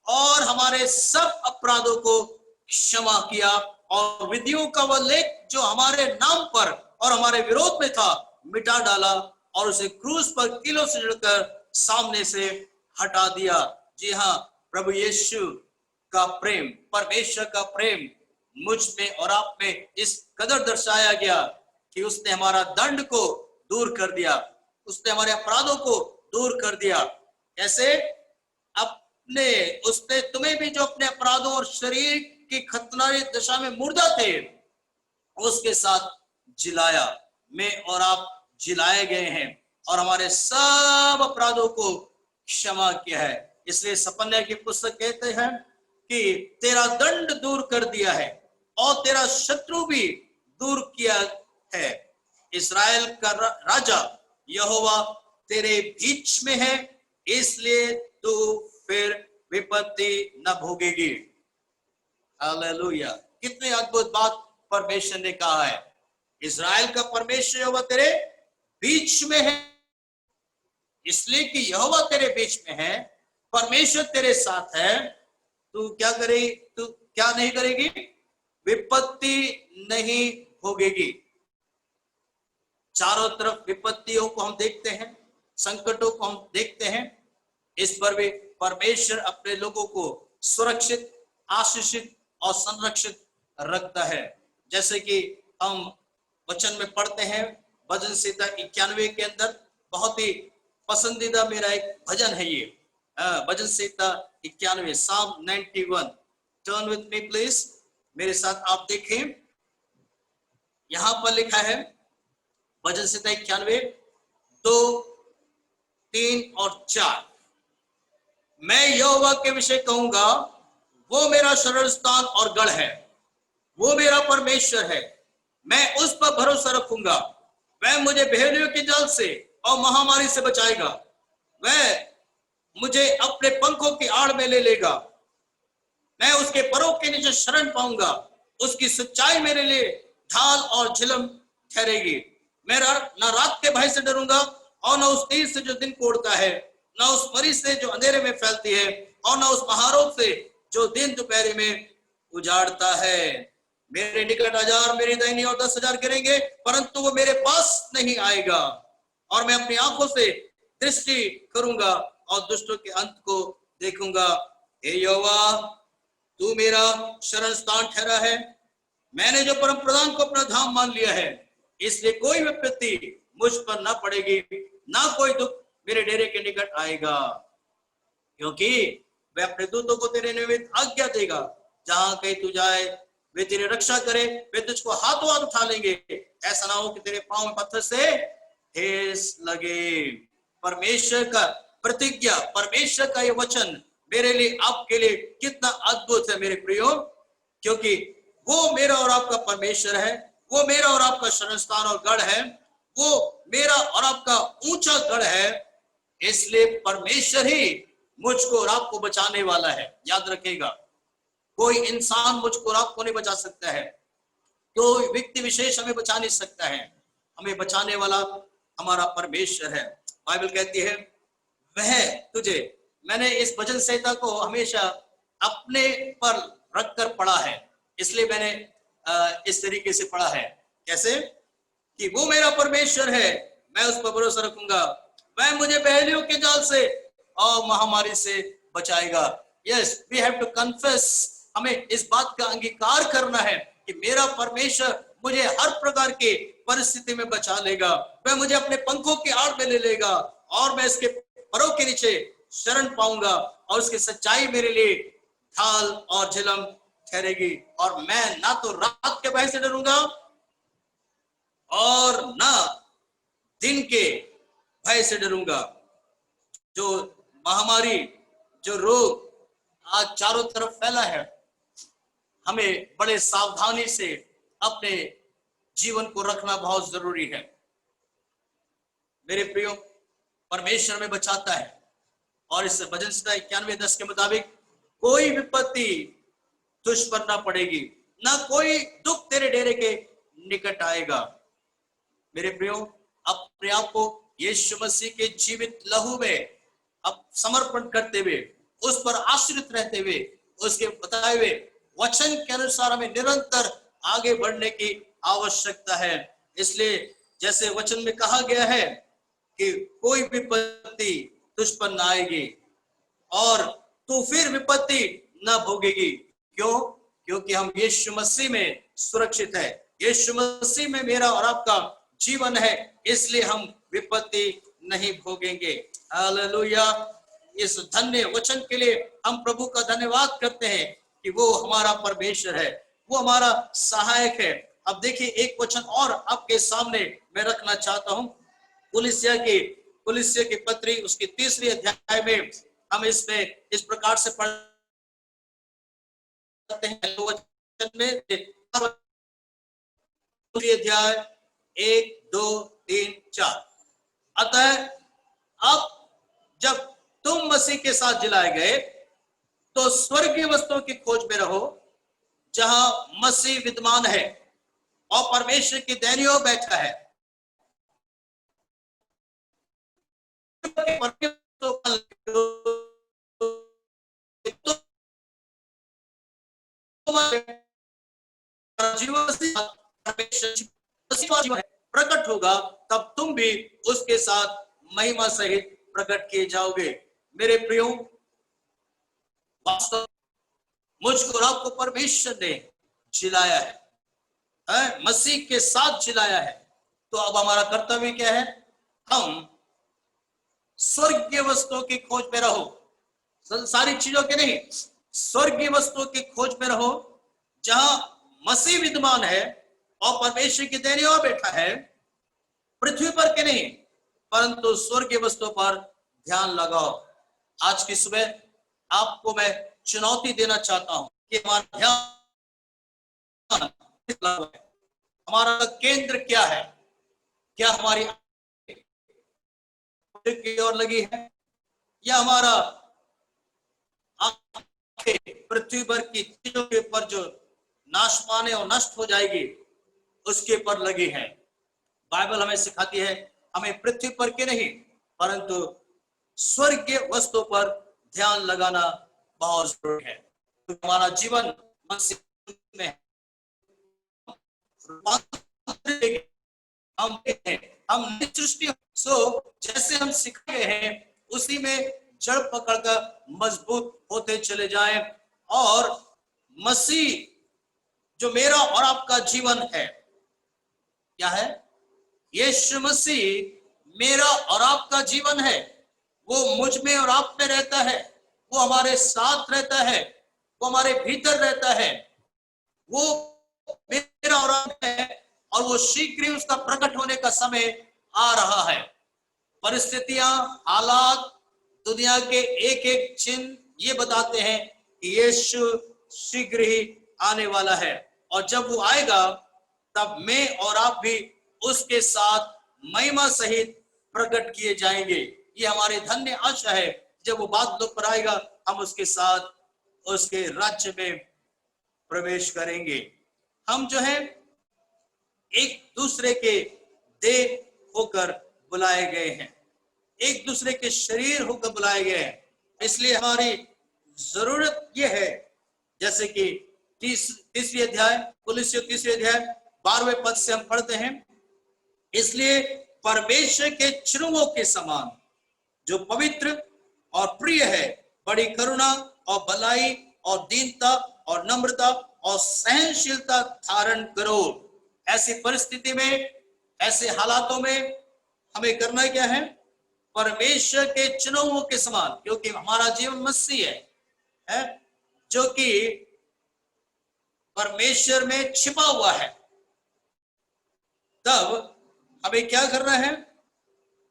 और हमारे सब अपराधों को क्षमा किया, और विधियों का वह लेख जो हमारे नाम पर और हमारे विरोध में था मिटा डाला, और उसे क्रूस पर कीलों से जड़कर सामने से हटा दिया। जी हाँ, प्रभु यीशु का प्रेम, परमेश्वर का प्रेम मुझ में और आप में इस कदर दर्शाया गया कि उसने हमारा दंड को दूर कर दिया, उसने हमारे अपराधों को दूर कर दिया। कैसे? उसने तुम्हें भी जो अपने अपराधों और शरीर की खतनारी दशा में मुर्दा थे उसके साथ जिलाया। मैं और आप जिलाए गए हैं और हमारे सब अपराधों को क्षमा किया है। इसलिए सपन्या की पुस्तक कहते हैं कि तेरा दंड दूर कर दिया है और तेरा शत्रु भी दूर किया है। इस्राएल का राजा यहोवा तेरे बीच में है, इसलिए तू फिर विपत्ति न भोगेगी। हालेलुया! कितनी अद्भुत बात परमेश्वर ने कहा है। इस्राएल का परमेश्वर यहोवा तेरे बीच में है, इसलिए कि यहोवा तेरे बीच में है, परमेश्वर तेरे साथ है, तू क्या करेगी? तू क्या नहीं करेगी? विपत्ति नहीं भोगेगी। चारों तरफ विपत्तियों को हम देखते हैं, संकटों को हम देखते हैं, इस पर भी परमेश्वर अपने लोगों को सुरक्षित, आशीषित और संरक्षित रखता है। जैसे कि हम वचन में पढ़ते हैं, भजन संहिता 91 के अंदर बहुत ही पसंदीदा मेरा एक भजन है ये, भजन संहिता 91, Psalm 91। Turn with me please, मेरे साथ आप देखें। यहां पर लिखा है भजन संहिता 91, 2, 3 और 4। मैं यहोवा के विषय कहूंगा, वो मेरा शरण स्थान और गढ़ है, वो मेरा परमेश्वर है, मैं उस पर भरोसा रखूंगा। वह मुझे भेड़ियों के जाल से और महामारी से बचाएगा, वह मुझे अपने पंखों की आड़ में ले लेगा। मैं उसके परों के नीचे शरण पाऊंगा, उसकी सच्चाई मेरे लिए ढाल और झिलम ठहरेगी। मैं न रात के भय से डरूंगा और न उस तीर से जो दिन कोड़ता है, न उस मरी से जो अंधेरे में फैलती है, और न उस महारोग से जो दिन दोपहर में उजाड़ता है। मेरे निकट 1000 मेरी दाहिनी और 10,000 गिरेंगे, परंतु वो मेरे पास नहीं आएगा। और मैं अपनी आंखों से दृष्टि करूंगा और दुष्टों के अंत को देखूंगा। हे यहोवा, तू मेरा शरण स्थान ठहरा है, मैंने जो परम प्रधान को अपना धाम मान लिया है, इसलिए कोई विपत्ति मुझ पर ना पड़ेगी, ना कोई दुख मेरे डेरे के निकट आएगा, क्योंकि वह अपने दूतों को तेरे निमित्त आज्ञा देगा। जहां कहीं तू जाए वे तेरी रक्षा करे, वे तुझको हाथों हाथ उठा लेंगे, ऐसा ना हो कि तेरे पांव में पत्थर से ठेस लगे। परमेश्वर का प्रतिज्ञा, परमेश्वर का ये वचन मेरे लिए, आपके लिए कितना अद्भुत है मेरे प्रियो, क्योंकि वो मेरा और आपका परमेश्वर है, वो मेरा और आपका शरण स्थान और गढ़ है, वो मेरा और आपका ऊंचा गढ़ है। इसलिए परमेश्वर ही मुझको और आपको बचाने वाला है। याद रखिएगा, कोई इंसान मुझको और आपको नहीं बचा सकता है, कोई व्यक्ति विशेष हमें बचा नहीं सकता है। हमें बचाने वाला हमारा परमेश्वर है। बाइबल कहती है वह तुझे, मैंने इस भजन संहिता को हमेशा अपने पर रखकर पढ़ा है, इसलिए मैंने इस तरीके से पढ़ा है। कैसे? कि वो मेरा परमेश्वर है, मैं उस पर भरोसा रखूंगा, वह मुझे बहेलियों के जाल से और महामारी से बचाएगा। Yes, we have to confess, हमें इस बात का अंगीकार करना है कि मेरा परमेश्वर मुझे हर प्रकार के परिस्थिति में बचा लेगा, वह मुझे अपने पंखों की आड़ में ले लेगा, और मैं इसके परों के नीचे शरण पाऊंगा, और उसकी सच्चाई मेरे लिए ढाल और झिलम ठहरेगी। और मैं ना तो रात के भय से डरूंगा और ना दिन के भय से डरूंगा। जो महामारी, जो रोग आज चारों तरफ फैला है, हमें बड़े सावधानी से अपने जीवन को रखना बहुत जरूरी है। मेरे प्रियो, परमेश्वर में बचाता है और इस भजन संहिता 91:10 के मुताबिक कोई विपत्ति तुझ पर ना पड़ेगी, ना कोई दुख तेरे डेरे के निकट आएगा। मेरे प्रियो, अपने आप को यीशु मसीह के जीवित लहू में अब समर्पण करते हुए, उस पर आश्रित रहते हुए, उसके बताए हुए वचन के अनुसार हमें निरंतर आगे बढ़ने की आवश्यकता है। इसलिए जैसे वचन में कहा गया है कि कोई विपत्ति तुझ पर ना आएगी और तू फिर विपत्ति ना भोगेगी। क्यों? क्योंकि हम यीशु मसीह में सुरक्षित है, यीशु मसीह में मेरा और आपका जीवन है, इसलिए हम विपत्ति नहीं भोगेंगे। हालेलुया। इस धन्य वचन के लिए हम प्रभु का धन्यवाद करते हैं कि वो हमारा परमेश्वर है, वो हमारा सहायक है। अब देखिए, एक वचन और आपके सामने मैं रखना चाहता हूं। कुलिस्सिया की पत्री उसकी 3री अध्याय में हम इसमें इस प्रकार से पढ़ते हैं वचन में, 3 अध्याय 1, 2, 3, 4। अतः अब जब तुम मसीह के साथ जिलाए गए तो स्वर्गीय वस्तुओं की खोज में रहो, जहां मसीह विद्यमान है और परमेश्वर की दाहिनी ओर बैठा है। जीवन प्रकट होगा, तब तुम भी उसके साथ महिमा सहित प्रकट किए जाओगे। मेरे प्रियो, वास्तव मुझको और आपको परमेश्वर ने जिलाया है, मसीह के साथ जिलाया है। तो अब हमारा कर्तव्य क्या है? हम स्वर्गीय वस्तुओं की खोज में रहो, सारी चीजों के नहीं, स्वर्गीय वस्तुओं की खोज में रहो, जहां मसीह विद्यमान है और परमेश्वर की दाहिनी ओर बैठा है। पृथ्वी पर के नहीं, परंतु स्वर्गीय वस्तुओं पर ध्यान लगाओ। आज की सुबह आपको मैं चुनौती देना चाहता हूं कि हमारा ध्यान, हमारा केंद्र क्या है? क्या हमारी की ओर लगी है, या हमारा पृथ्वी पर की चीजों के ऊपर जो नाश पाने और नष्ट हो जाएगी उसके पर लगी है? बाइबल हमें सिखाती है हमें पृथ्वी पर के नहीं, परंतु स्वर्गीय वस्तु पर ध्यान लगाना बहुत जरूरी है। तो हमारा जीवन मसीह में हम सृष्टि, जैसे हम सीखे हैं उसी में जड़ पकड़कर मजबूत होते चले जाएं, और मसीह जो मेरा और आपका जीवन है, क्या है? यीशु मसीह मेरा और आपका जीवन है। वो मुझ में और आप में रहता है, वो हमारे साथ रहता है, वो हमारे भीतर रहता है, वो मेरा और आप है, और वो शीघ्र ही उसका प्रकट होने का समय आ रहा है। परिस्थितियां, हालात, दुनिया के एक एक चिन्ह ये बताते हैं कि यीशु शीघ्र ही आने वाला है, और जब वो आएगा तब मैं और आप भी उसके साथ महिमा सहित प्रकट किए जाएंगे। ये हमारे धन्य आशा है, जब वो बादलों पर आएगा हम उसके साथ उसके राज्य में प्रवेश करेंगे। हम जो है एक दूसरे के देह होकर बुलाए गए हैं, एक दूसरे के शरीर होकर बुलाए गए हैं। इसलिए हमारी जरूरत यह है, जैसे कि 3री अध्याय, कुलिस्सियों 3री अध्याय 12वें पद से हम पढ़ते हैं, इसलिए परमेश्वर के चिन्हों के समान जो पवित्र और प्रिय है, बड़ी करुणा और भलाई और दीनता और नम्रता और सहनशीलता धारण करो। ऐसी परिस्थिति में, ऐसे हालातों में हमें करना क्या है? परमेश्वर के चिन्हों के समान, क्योंकि हमारा जीवन मसीह है जो कि परमेश्वर में छिपा हुआ है। तब हमें क्या करना है?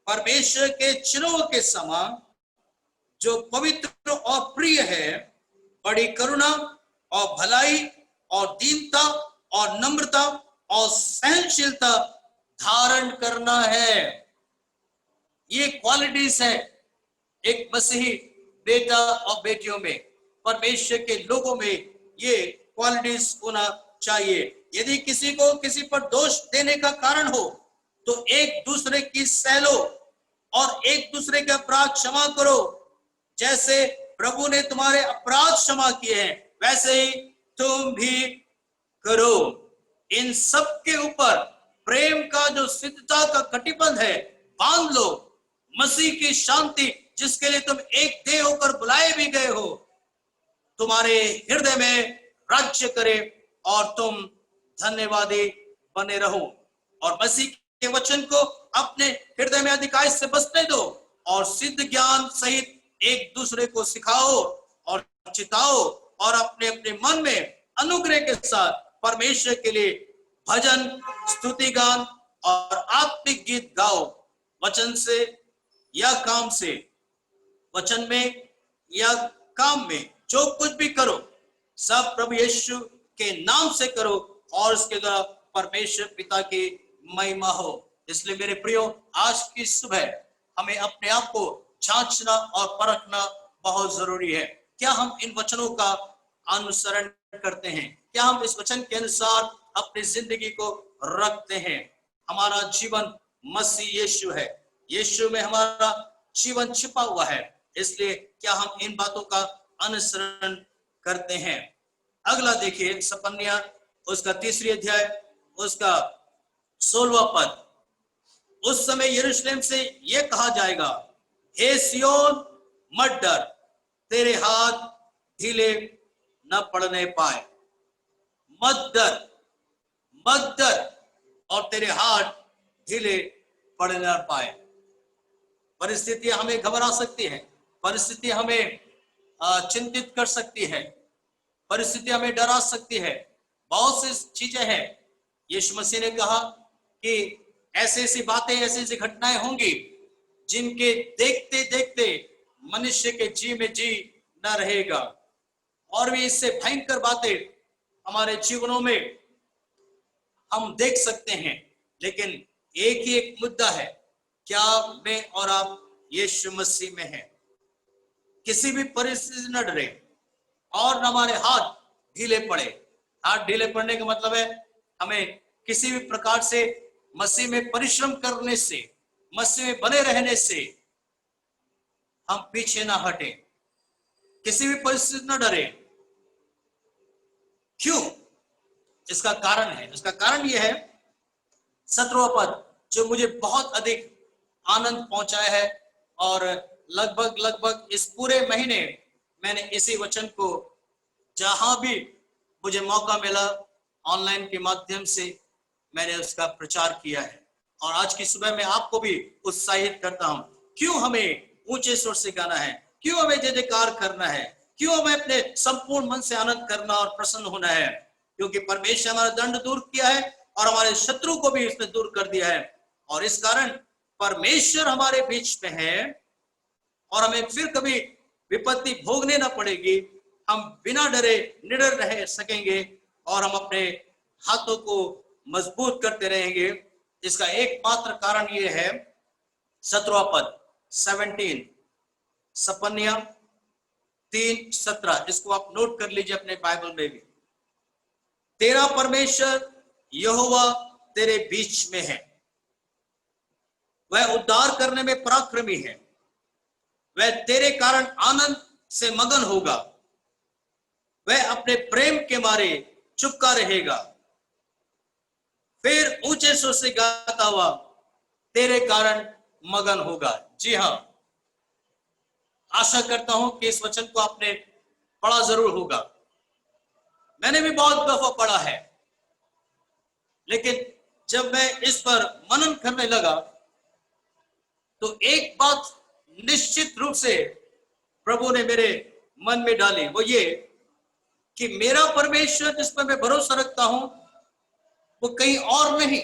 परमेश्वर के चिन्हों के समान जो पवित्र और प्रिय है, बड़ी करुणा और भलाई और दीनता और नम्रता और सहनशीलता धारण करना है। ये क्वालिटीज है एक मसीही बेटा और बेटियों में, परमेश्वर के लोगों में ये क्वालिटीज होना चाहिए। यदि किसी को किसी पर दोष देने का कारण हो तो एक दूसरे की सह लो और एक दूसरे के अपराध क्षमा करो। जैसे प्रभु ने तुम्हारे अपराध क्षमा किए हैं वैसे ही तुम भी करो। इन सब के ऊपर प्रेम का जो सिद्धता का कटिबंध है बांध लो। मसीह की शांति जिसके लिए तुम एक देह होकर बुलाए भी गए हो तुम्हारे हृदय में राज्य करे और तुम धन्यवादी बने रहो। और मसीह के वचन को अपने हृदय में अधिकांश से बसने दो और सिद्ध ज्ञान सहित एक दूसरे को सिखाओ और चिताओ और अपने अपने मन में अनुग्रह के साथ परमेश्वर के लिए भजन, स्तुति गान और आत्मिक गीत गाओ। वचन से या काम से, वचन में या काम में जो कुछ भी करो सब प्रभु यीशु के नाम से करो और उसके द्वारा परमेश्वर पिता की महिमा हो। इसलिए मेरे प्रियो, आज की सुबह हमें अपने आप को जांचना और परखना बहुत जरूरी है। क्या हम इन वचनों का अनुसरण करते हैं? क्या हम इस वचन के अनुसार अपनी जिंदगी को रखते हैं? हमारा जीवन मसीह यीशु है, यीशु में हमारा जीवन छिपा हुआ है। इसलिए क्या हम इन बातों का अनुसरण करते हैं? अगला देखिए, सपन्या उसका 3 अध्याय उसका 16वां पद। उस समय यरूशलेम से यह कहा जाएगा, हे सियोन मत डर, तेरे हाथ ढीले न पड़ने पाए। मत डर, मत डर और तेरे हाथ ढीले पड़ने न पाए। परिस्थितियां हमें घबरा सकती है, परिस्थिति हमें चिंतित कर सकती है, परिस्थिति हमें डरा सकती है, बहुत सी चीजें हैं। यीशु मसीह ने कहा कि ऐसी ऐसी बातें, ऐसी ऐसी घटनाएं होंगी जिनके देखते देखते मनुष्य के जी में जी न रहेगा। और भी इससे भयंकर बातें हमारे जीवनों में हम देख सकते हैं। लेकिन एक ही एक मुद्दा है, क्या मैं और आप यीशु मसीह में हैं? किसी भी परिस्थिति न डरे और न हमारे हाथ ढीले पड़े। हाथ ढीले पड़ने का मतलब है हमें किसी भी प्रकार से मसीह में परिश्रम करने से, मसीह में बने रहने से हम पीछे ना हटे, किसी भी परिस्थिति न डरे। क्यों? इसका कारण है, इसका कारण यह है 17वां पद जो मुझे बहुत अधिक आनंद पहुंचाया है और लगभग इस पूरे महीने मैंने इसी वचन को जहां भी मुझे मौका मिला ऑनलाइन के माध्यम से मैंने उसका प्रचार किया है। और आज की सुबह मैं आपको भी उत्साहित करता हूं। क्यों हमें ऊंचे स्वर से गाना है? क्यों हमें जय जयकार करना है? क्यों हमें अपने संपूर्ण मन से आनंद करना और प्रसन्न होना है? क्योंकि परमेश्वर हमारा दंड दूर किया है और हमारे शत्रु को भी उसने दूर कर दिया है। और इस कारण परमेश्वर हमारे बीच में है और हमें फिर कभी विपत्ति भोगने ना पड़ेगी। हम बिना डरे निडर रह सकेंगे और हम अपने हाथों को मजबूत करते रहेंगे। इसका एकमात्र कारण यह है 17वां पद 17 सपन्या 3:17, इसको आप नोट कर लीजिए अपने बाइबल में भी। तेरा परमेश्वर यहोवा तेरे बीच में है, वह उद्धार करने में पराक्रमी है, वह तेरे कारण आनंद से मगन होगा, वह अपने प्रेम के मारे चुपका रहेगा, फिर ऊंचे स्वर से गाता हुआ तेरे कारण मगन होगा। जी हाँ, आशा करता हूं कि इस वचन को आपने पढ़ा जरूर होगा। मैंने भी बहुत दफा पढ़ा है, लेकिन जब मैं इस पर मनन करने लगा तो एक बात निश्चित रूप से प्रभु ने मेरे मन में डाली, वो ये कि मेरा परमेश्वर जिस पर मैं भरोसा रखता हूं वो कहीं और नहीं।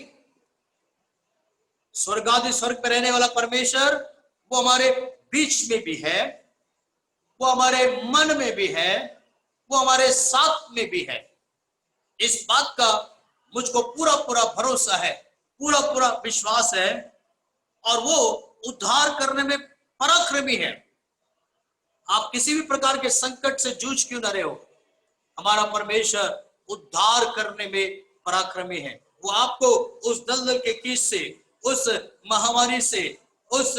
स्वर्गादि स्वर्ग पर रहने वाला परमेश्वर वो हमारे बीच में भी है वो हमारे मन में भी है, वो हमारे साथ में भी है। इस बात का मुझको पूरा पूरा भरोसा है, पूरा पूरा विश्वास है, और वो उद्धार करने में पराक्रमी है। आप किसी भी प्रकार के संकट से जूझ क्यों न रहे हो, हमारा परमेश्वर उद्धार करने में पराक्रमी है। वो आपको उस दलदल के कीच से, उस महामारी से, उस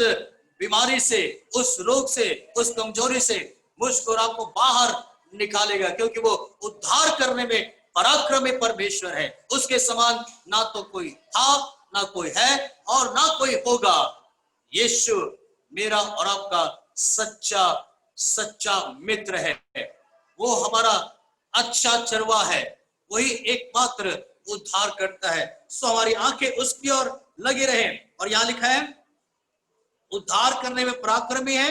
बीमारी से, उस रोग से, उस कमजोरी से मुझको और आपको बाहर निकालेगा, क्योंकि वो उद्धार करने में पराक्रमी परमेश्वर है। उसके समान ना तो कोई था, ना कोई है, और ना कोई होगा। यीशु मेरा और आपका सच्चा मित्र है। वो हमारा अच्छा चरवा है, वही एकमात्र उद्धार करता है। सो हमारी आंखें उसकी ओर लगी रहे। और यहां लिखा है उद्धार करने में पराक्रमी है,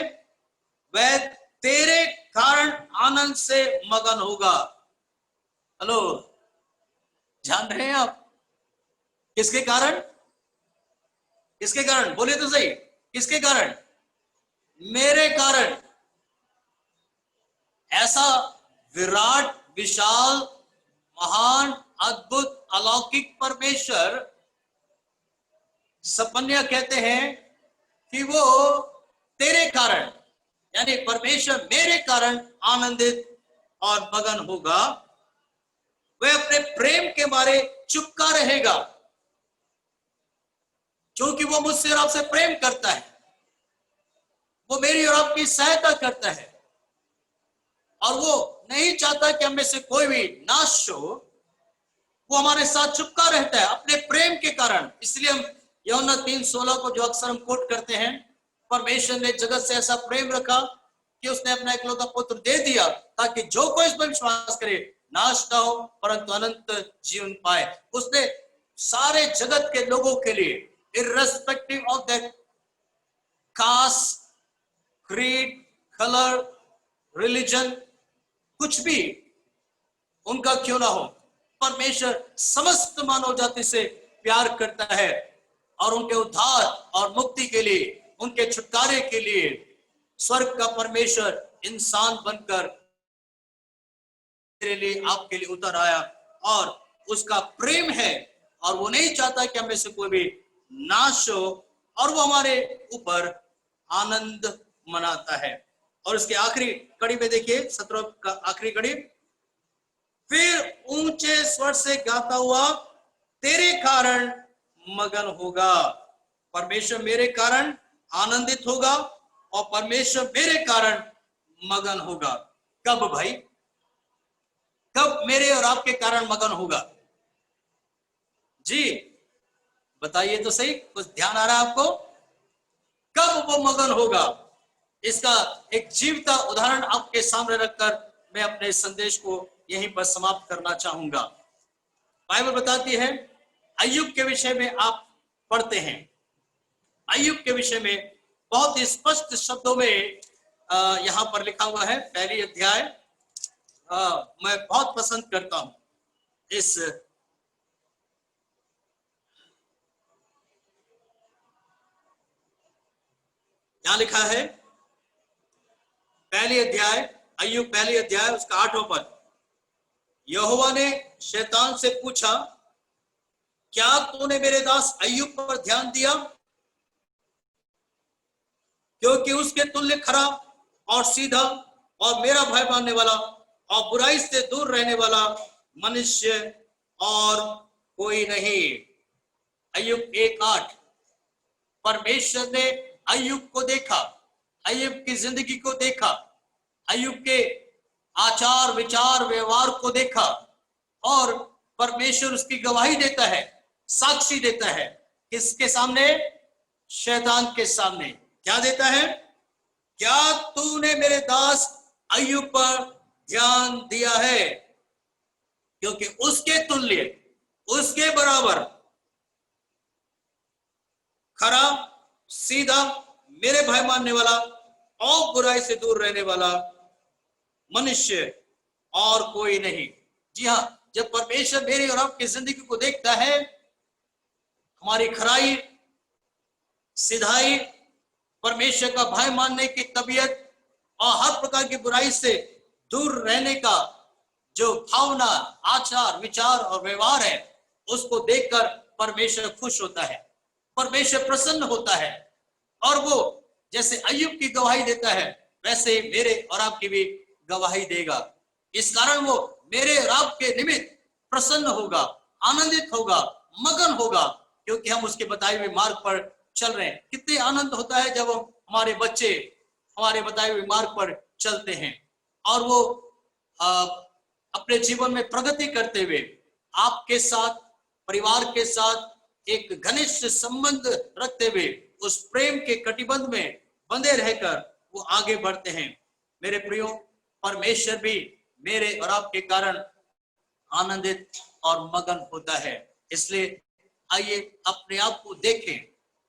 वह तेरे कारण आनंद से मगन होगा। हेलो, जान रहे हैं आप किसके कारण? किसके कारण? बोलिए तो सही, किसके कारण? मेरे कारण। ऐसा विराट, विशाल, महान, अद्भुत, अलौकिक परमेश्वर, सपन्या कहते हैं कि वो तेरे कारण, यानी परमेश्वर मेरे कारण आनंदित और मगन होगा। वह अपने प्रेम के बारे चुपका रहेगा, क्योंकि वो मुझसे और आपसे प्रेम करता है। वो मेरी और आपकी सहायता करता है, और वो नहीं चाहता कि हम में से कोई भी नाश हो। वो हमारे साथ चुपका रहता है अपने प्रेम के कारण। इसलिए हम यूहन्ना 3:16 को जो अक्सर हम कोट करते हैं, परमेश्वर ने जगत से ऐसा प्रेम रखा कि उसने अपना इकलौता पुत्र दे दिया, ताकि जो कोई इस पर विश्वास करे नाश ना हो परंतु अनंत जीवन पाए। उसने सारे जगत के लोगों के लिए, irrespective of that caste, creed, colour, religion, कुछ भी उनका क्यों ना हो, परमेश्वर समस्त मानव जाति से प्यार करता है, और उनके उद्धार और मुक्ति के लिए, उनके छुटकारे के लिए स्वर्ग का परमेश्वर इंसान बनकर तेरे लिए, आपके लिए उतर आया। और उसका प्रेम है, और वो नहीं चाहता कि हमें से कोई भी नाश हो, और वो हमारे ऊपर आनंद मनाता है। और इसके आखिरी कड़ी में देखिए, 17 का आखिरी कड़ी, फिर ऊंचे स्वर से गाता हुआ तेरे कारण मगन होगा। परमेश्वर मेरे कारण आनंदित होगा, और परमेश्वर मेरे कारण मगन होगा। कब भाई? कब मेरे और आपके कारण मगन होगा? जी बताइए तो सही, कुछ ध्यान आ रहा है आपको? कब वो मगन होगा? इसका एक जीवता उदाहरण आपके सामने रखकर मैं अपने संदेश को यहीं पर समाप्त करना चाहूंगा। बाइबल बताती है, अय्यूब के विषय में आप पढ़ते हैं, अय्यूब के विषय में बहुत ही स्पष्ट शब्दों में यहां पर लिखा हुआ है। पहली अध्याय मैं बहुत पसंद करता हूं इस यहां लिखा है पहली अध्याय, अय्यूब पहली अध्याय उसका 8वां पद। यहोवा ने शैतान से पूछा, क्या तूने मेरे दास अय्यूब पर ध्यान दिया? क्योंकि उसके तुल्य खरा और सीधा और मेरा भय मानने वाला और बुराई से दूर रहने वाला मनुष्य और कोई नहीं। अय्यूब 1:8। परमेश्वर ने अय्यूब को देखा, अय्यूब की जिंदगी को देखा, अय्यूब के आचार विचार व्यवहार को देखा, और परमेश्वर उसकी गवाही देता है, साक्षी देता है। किसके सामने? शैतान के सामने। क्या देता है? क्या तूने मेरे दास अय्यूब पर ध्यान दिया है? क्योंकि उसके तुल्य, उसके बराबर खरा, सीधा, मेरे भय मानने वाला और बुराई से दूर रहने वाला मनुष्य और कोई नहीं। जी हां, जब परमेश्वर मेरी और आपकी जिंदगी को देखता है, हमारी खराई, सिधाई, परमेश्वर का भय मानने की तबीयत, और हर प्रकार की बुराई से दूर रहने का जो भावना, आचार, विचार और व्यवहार है, उसको देखकर परमेश्वर खुश होता है, परमेश्वर प्रसन्न होता है। और वो जैसे अय्यूब की गवाही देता है, वैसे मेरे और आपकी भी गवाही देगा। इस कारण वो मेरे और आपके निमित्त प्रसन्न होगा, आनंदित होगा, मगन होगा, क्योंकि हम उसके बताए हुए मार्ग पर चल रहे हैं। कितने आनंद होता है जब हमारे बच्चे हमारे बताए हुए मार्ग पर चलते हैं और वो अपने जीवन में प्रगति करते हुए आपके साथ, परिवार के साथ एक घनिष्ठ संबंध रखते हुए उस प्रेम के कटिबंध में बंधे रहकर वो आगे बढ़ते हैं। मेरे प्रियो, परमेश्वर भी मेरे और आपके कारण आनंदित और मगन होता है। इसलिए आइए अपने आप को देखें।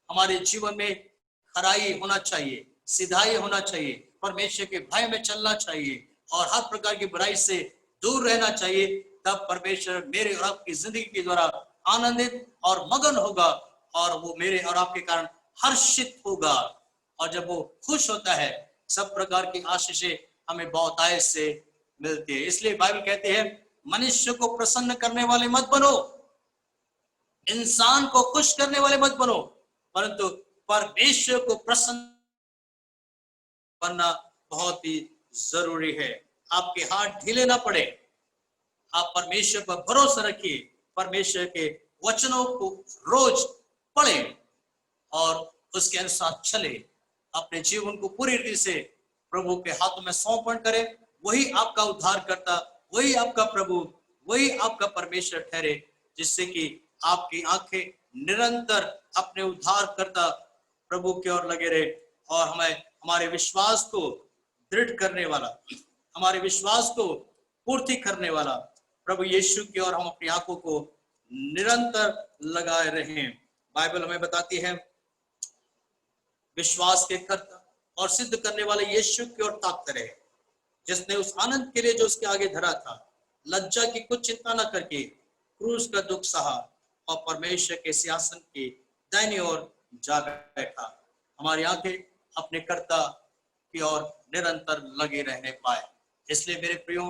हमारे जीवन में खराई होना चाहिए, सिधाई होना चाहिए, परमेश्वर के भय में चलना चाहिए और हर प्रकार की बुराई से दूर रहना चाहिए। तब परमेश्वर मेरे और आपकी जिंदगी के द्वारा आनंदित और मगन होगा और वो मेरे और आपके कारण हर्षित होगा। और जब वो खुश होता है, सब प्रकार की आशीषें हमें बहुतायत से मिलती है। इसलिए बाइबल कहती है, मनुष्य को प्रसन्न करने वाले मत बनो, इंसान को खुश करने वाले मत बनो, परंतु परमेश्वर को प्रसन्न बनना बहुत ही जरूरी है। आपके हाथ ढीले ना पड़े, आप परमेश्वर पर भरोसा रखिए, परमेश्वर के वचनों को रोज पढ़े और उसके अनुसार चले। अपने जीवन को पूरी रीति से प्रभु के हाथों में समर्पण करें। वही आपका उद्धार करता, वही आपका प्रभु, वही आपका परमेश्वर ठहरे, जिससे कि आपकी आंखें निरंतर अपने उद्धार करता प्रभु की ओर लगे रहे और हमें हमारे विश्वास को दृढ़ करने वाला, हमारे विश्वास को पूर्ति करने वाला प्रभु यीशु की ओर हम अपनी आंखों को निरंतर लगाए रहें। बाइबल हमें बताती है, विश्वास के कर्ता और सिद्ध करने वाले यीशु की ओर ताकते रहे, जिसने उस आनंद के लिए जो उसके आगे धरा था, लज्जा की कुछ चिंता न करके क्रूस का दुख सहा और परमेश्वर के सिंहासन की दाहिनी ओर जा बैठा। हमारी आंखें अपने कर्ता की ओर निरंतर लगे रहने पाए। इसलिए मेरे प्रियो,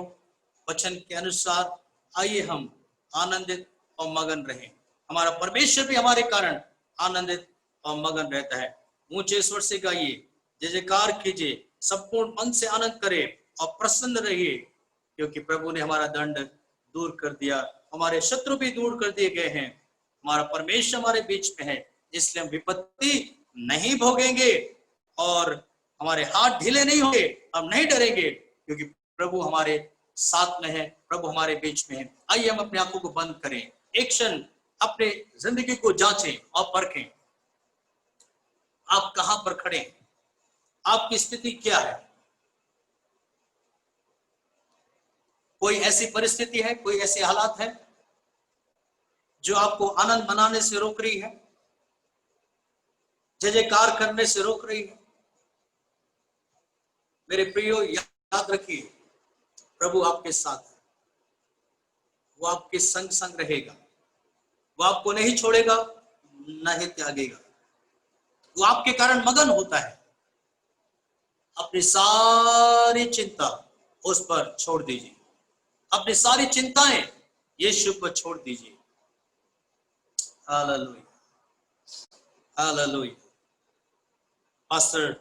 वचन के अनुसार आइए हम आनंदित और मगन रहें। हमारा परमेश्वर भी हमारे कारण आनंदित और मगन रहता है। ऊंचे स्वर से गाइए, जय जयकार कीजिए, संपूर्ण मन से आनंद करें और प्रसन्न रहिए, क्योंकि प्रभु ने हमारा दंड दूर कर दिया, हमारे शत्रु भी दूर कर दिए गए हैं। हमारा परमेश्वर हमारे बीच में है, इसलिए हम विपत्ति नहीं भोगेंगे और हमारे हाथ ढीले नहीं होंगे, हम नहीं डरेंगे, क्योंकि प्रभु हमारे साथ में है, प्रभु हमारे बीच में है। आइए हम अपनी आंखों को बंद करें, एक क्षण अपने जिंदगी को जांचें और परखें। आप कहां पर खड़े हैं? आपकी स्थिति क्या है? कोई ऐसी परिस्थिति है, कोई ऐसे हालात है जो आपको आनंद मनाने से रोक रही है, जय जयकार करने से रोक रही है? मेरे प्रियो, याद रखिए, प्रभु आपके साथ है, वो आपके संग संग रहेगा, वो आपको नहीं छोड़ेगा, नहीं त्यागेगा, वो आपके कारण मगन होता है। अपनी सारी चिंता उस पर छोड़ दीजिए, अपनी सारी चिंताएं यीशु पर छोड़ दीजिए। Hallelujah, hallelujah. पास्टर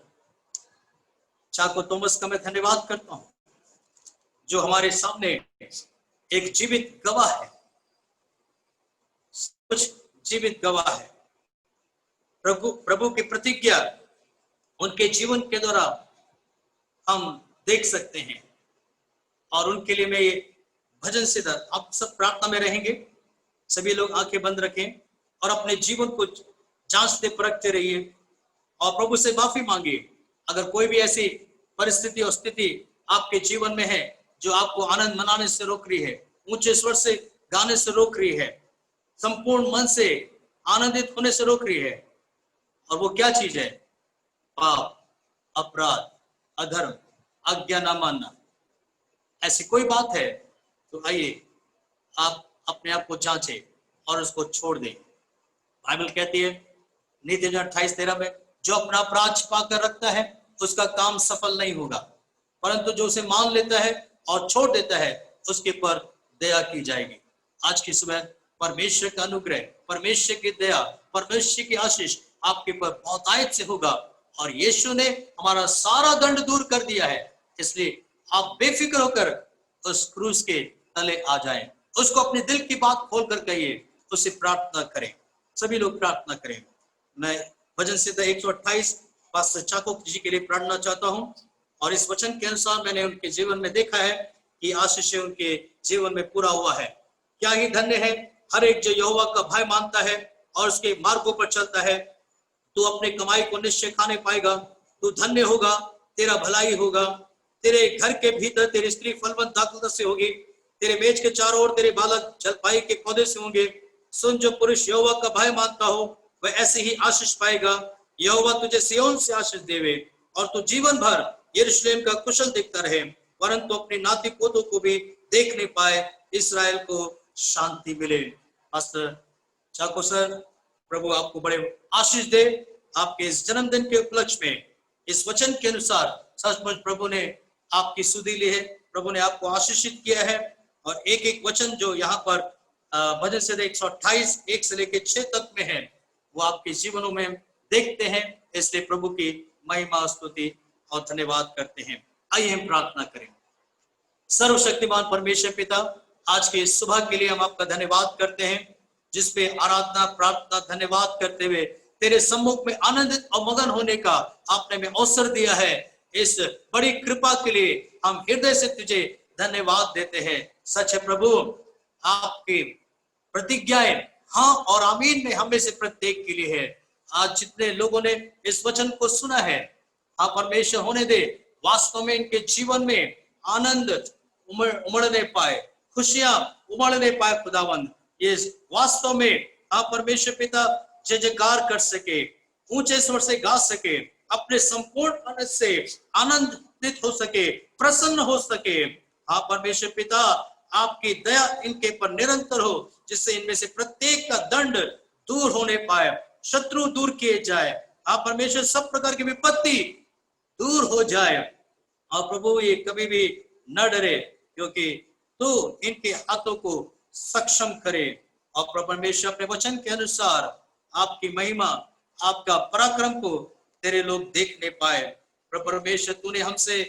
चाको थॉमस का मैं धन्यवाद करता हूं, जो हमारे सामने एक जीवित गवाह है, कुछ जीवित गवाह है। प्रभु की प्रतिज्ञा उनके जीवन के द्वारा हम देख सकते हैं और उनके लिए मैं ये भजन से आप सब प्रार्थना में रहेंगे। सभी लोग आंखें बंद रखें और अपने जीवन को जांचते परखते रहिए और प्रभु से माफी मांगिए। अगर कोई भी ऐसी परिस्थिति और स्थिति आपके जीवन में है जो आपको आनंद मनाने से रोक रही है, ऊंचे स्वर से गाने से रोक रही है, संपूर्ण मन से आनंदित होने से रोक रही है, और वो क्या चीज है? पाप, अपराध, अधर्म, आज्ञा ना मानना, ऐसी कोई बात है तो आइए आप अपने आप को जांचें और उसको छोड़ दें। बाइबल कहती है नीति 28:13 में, जो अपना अपराध छिपा कर रखता है उसका काम सफल नहीं होगा, परंतु जो उसे मान लेता है और छोड़ देता है उसके पर दया की जाएगी। आज की सुबह परमेश्वर का अनुग्रह, परमेश्वर की दया, परमेश्वर की आशीष आपके पर बहुतायत से होगा। और यीशु ने हमारा सारा दंड दूर कर दिया है, इसलिए आप बेफिक्र होकर उस क्रूस के तले आ जाएं। उसको अपने दिल की बात खोलकर कहिए, उसे प्रार्थना करें। सभी लोग प्रार्थना करें। मैं भजन संहिता 128 पास्टर चाको जी के लिए प्रार्थना चाहता हूं। और इस वचन के अनुसार मैंने उनके जीवन में देखा है कि आशीष उनके जीवन में पूरा हुआ है। क्या ही धन्य है हर एक जो यहोवा का भय मानता है और उसके मार्गों पर चलता है। तू अपने कमाई को निश्चय खाने पाएगा, तू धन्य होगा, तेरा भलाई होगा। तेरे घर के भीतर तेरी स्त्री फलवंत दाखलता से होगी, तेरे मेज के चारों ओर तेरे बालक जलपाई के पौधे से होंगे। सुन, जो पुरुष यहोवा का भय मानता हो वह ऐसे ही आशीष पाएगा। यहोवा तुझे सिय्योन से आशीष देवे और तू जीवन भर यरूशलेम का कुशल देखता रहे, परंतु अपने नाती पोतों को भी देखने पाए, इस्राएल को शांति मिले। पास्टर चाको सर, प्रभु आपको बड़े आशीष दे। आपके इस जन्मदिन के उपलक्ष्य में इस वचन के अनुसार सचमुच प्रभु ने आपकी सुधि ली है, प्रभु ने आपको आशीषित किया है। और एक एक वचन जो यहाँ पर भजन संहिता 128 1 से लेकर 6 तक में है वो आपके जीवनों में देखते हैं। इसलिए प्रभु की महिमा, स्तुति और धन्यवाद करते हैं। आइए हम प्रार्थना करें। सर्वशक्तिमान परमेश्वर पिता, आज के सुबह के लिए हम आपका धन्यवाद करते हैं, जिसपे आराधना, प्रार्थना, धन्यवाद करते हुए तेरे सम्मुख में आनंदित और मगन होने का आपने हमें अवसर दिया है। इस बड़ी कृपा के लिए हम हृदय से तुझे धन्यवाद देते हैं। सच है प्रभु, आपकी प्रतिज्ञाएं हाँ और आमीन में हमें से प्रत्येक के लिए है। आज जितने लोगों ने इस वचन को सुना है, हाँ परमेश्वर होने दे वास्तव में इनके जीवन में आनंद उमड़ने पाए, खुशियां उमड़ने पाए। खुदावंद, ये वास्तव में आप परमेश्वर पिता जय जयकार कर सके, ऊंचे स्वर से गा सके, अपने संपूर्ण मन से आनंदित हो सके, प्रसन्न हो सके। हाँ परमेश्वर पिता, आपकी दया इनके पर निरंतर हो, जिससे इनमें से प्रत्येक का दंड दूर होने पाए, शत्रु दूर किए जाए। हाँ परमेश्वर, सब प्रकार की विपत्ति दूर हो जाए। और प्रभु, ये कभी भी न डरे, क्योंकि तू इनके हाथों को सक्षम करे। और परमेश्वर, अपने वचन के अनुसार आपकी महिमा, आपका पराक्रम को तेरे लोग देखने पाए। परमेश्वर, तूने हमसे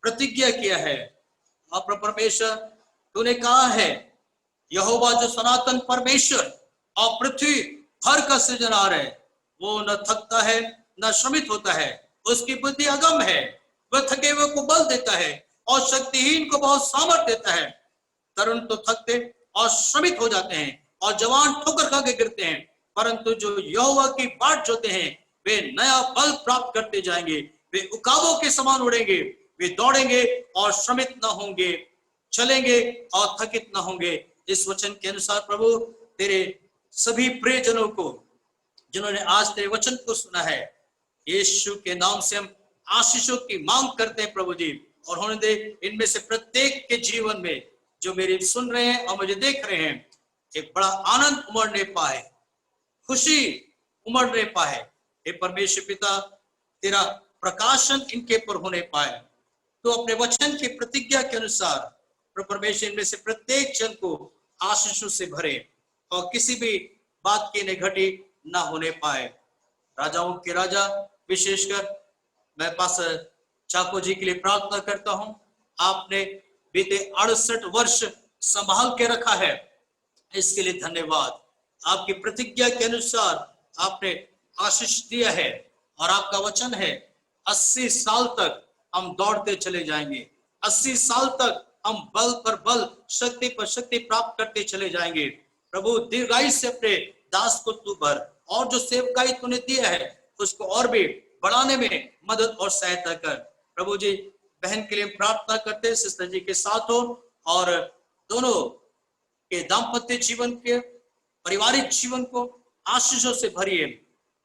प्रतिज्ञा किया है और परमेश्वर तूने कहा है, यहोवा जो सनातन परमेश्वर और पृथ्वी भर का सृजनहार है, वो न थकता है न श्रमित होता है, उसकी बुद्धि अगम है, वह थके हुए को बल देता है और शक्तिहीन को बहुत सामर्थ देता है। तरुण तो थकते और श्रमित हो जाते हैं और जवान ठोकर खा के गिरते हैं, परंतु जो यहोवा की बाट जोते हैं वे नया बल प्राप्त करते जाएंगे। वे उकाबों के समान उड़ेंगे, वे दौड़ेंगे और श्रमित न होंगे, चलेंगे और थकित न होंगे। इस वचन के अनुसार प्रभु, तेरे सभी प्रियजनों को जिन्होंने आज तेरे वचन को सुना है, यीशु के नाम से हम आशीषों की मांग करते हैं प्रभु जी। और होने दे इनमें से प्रत्येक के जीवन में जो मेरी सुन रहे हैं और मुझे देख रहे हैं, एक बड़ा आनंद उमड़ने पाए, खुशी उमड़ने पाए। हे परमेश्वर पिता, तेरा प्रकाशन इनके पर होने पाए। तो अपने वचन की प्रतिज्ञा के अनुसार परमेश्वर इनमें से प्रत्येक जन को आशीषों से भरे और किसी भी बात की निघटी ना होने पाए। राजाओं के राजा, विशेषकर मैं पास्टर चाको जी के लिए प्रार्थना करता हूं। आपने बीते 68 वर्ष संभाल के रखा है, इसके लिए धन्यवाद। आपकी प्रतिज्ञा के अनुसार आपने आशीष दिया है और आपका वचन है 80 साल तक हम दौड़ते चले जाएंगे, 80 साल तक हम बल पर बल, शक्ति पर शक्ति प्राप्त करते चले जाएंगे। प्रभु, दीर्घायु से अपने दास को तू भर और जो सेवकाई तूने दिया है उसको और भी बढ़ाने में मदद और सहायता कर। प्रभु जी, बहन के लिए प्रार्थना करते हैं, सिस्टर जी के साथ हो और दोनों के दाम्पत्य जीवन के, पारिवारिक जीवन को आशीषों से भरिए।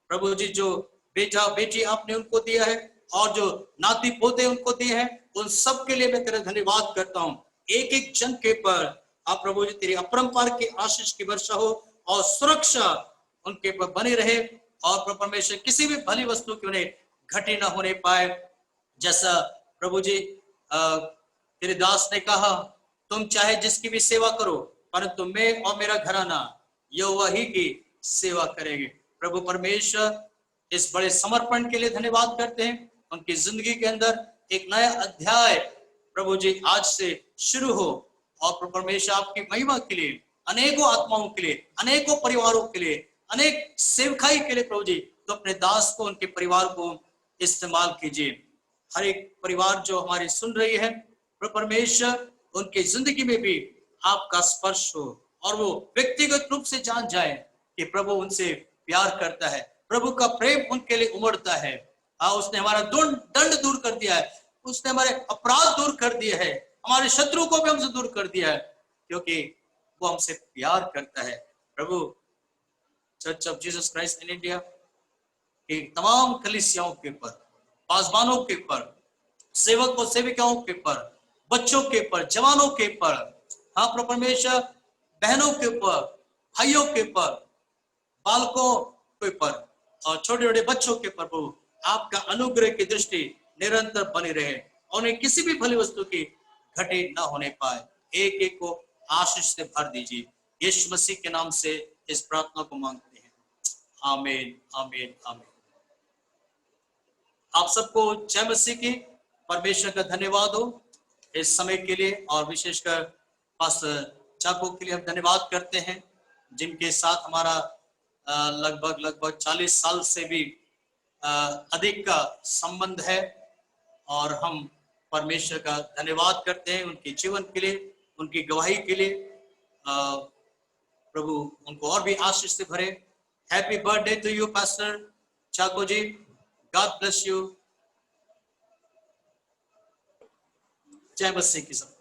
प्रभु जी, जो बेटा बेटी आपने उनको दिया है और जो नाती पोते उनको दिए हैं, उन सब के लिए मैं तेरा धन्यवाद करता हूँ। एक एक जन के पर आप प्रभु जी तेरी अपरंपार की आशीष की वर्षा हो और सुरक्षा उनके पर बनी रहे और परमेश्वर किसी भी भली वस्तु की उन्हें घटी न होने पाए। जैसा प्रभु जी तेरे दास ने कहा तुम चाहे जिसकी भी सेवा करो, परंतु मैं और मेरा घराना यहोवा ही की सेवा करेंगे। प्रभु परमेश्वर इस बड़े समर्पण के लिए धन्यवाद करते हैं। उनकी जिंदगी के अंदर एक नया अध्याय प्रभु जी आज से शुरू हो, और प्रभु परमेश्वर आपकी महिमा के लिए, अनेकों आत्माओं के लिए, अनेकों परिवारों के लिए, अनेक सेवकाई के लिए प्रभु जी, तो अपने दास को, उनके परिवार को इस्तेमाल कीजिए। हर एक परिवार जो हमारी सुन रही है, प्रभु परमेश्वर उनकी जिंदगी में भी आपका स्पर्श हो, और वो व्यक्तिगत रूप से जान जाए कि प्रभु उनसे प्यार करता है, प्रभु का प्रेम उनके लिए उमड़ता है। उसने हमारा दंड दूर कर दिया है, उसने हमारे अपराध दूर कर दिए है, हमारे शत्रु को भी हमसे दूर कर दिया है, क्योंकि वो हमसे प्यार करता है। प्रभु church of Jesus Christ in India की तमाम कलीसियाओं के पर, पासवानों के पर, सेवक और सेविकाओं के पर, बच्चों के पर, जवानों के पर, हाँ प्रभु परमेश्वर बहनों के पर, भाइयों के पर, बालकों के पर और छोटे छोटे बच्चों के पर प्रभु आपका अनुग्रह की दृष्टि निरंतर बनी रहे, और उन्हें किसी भी भली वस्तु की घटी न होने पाए। एक एक को आशीष से भर दीजिए। यीशु मसीह के नाम से इस प्रार्थना को मांगते हैं, आमीन आमीन आमीन। आप सबको जय मसीह की। परमेश्वर का धन्यवाद हो इस समय के लिए, और विशेषकर पास्टर चाको के लिए हम धन्यवाद करते हैं, जिनके साथ हमारा लगभग 40 साल से भी अधिक का संबंध है, और हम परमेश्वर का धन्यवाद करते हैं उनके जीवन के लिए, उनकी गवाही के लिए। प्रभु उनको और भी आशीष से भरे। Happy birthday to you pastor Chacko ji, God bless you. जय मसीह की सब।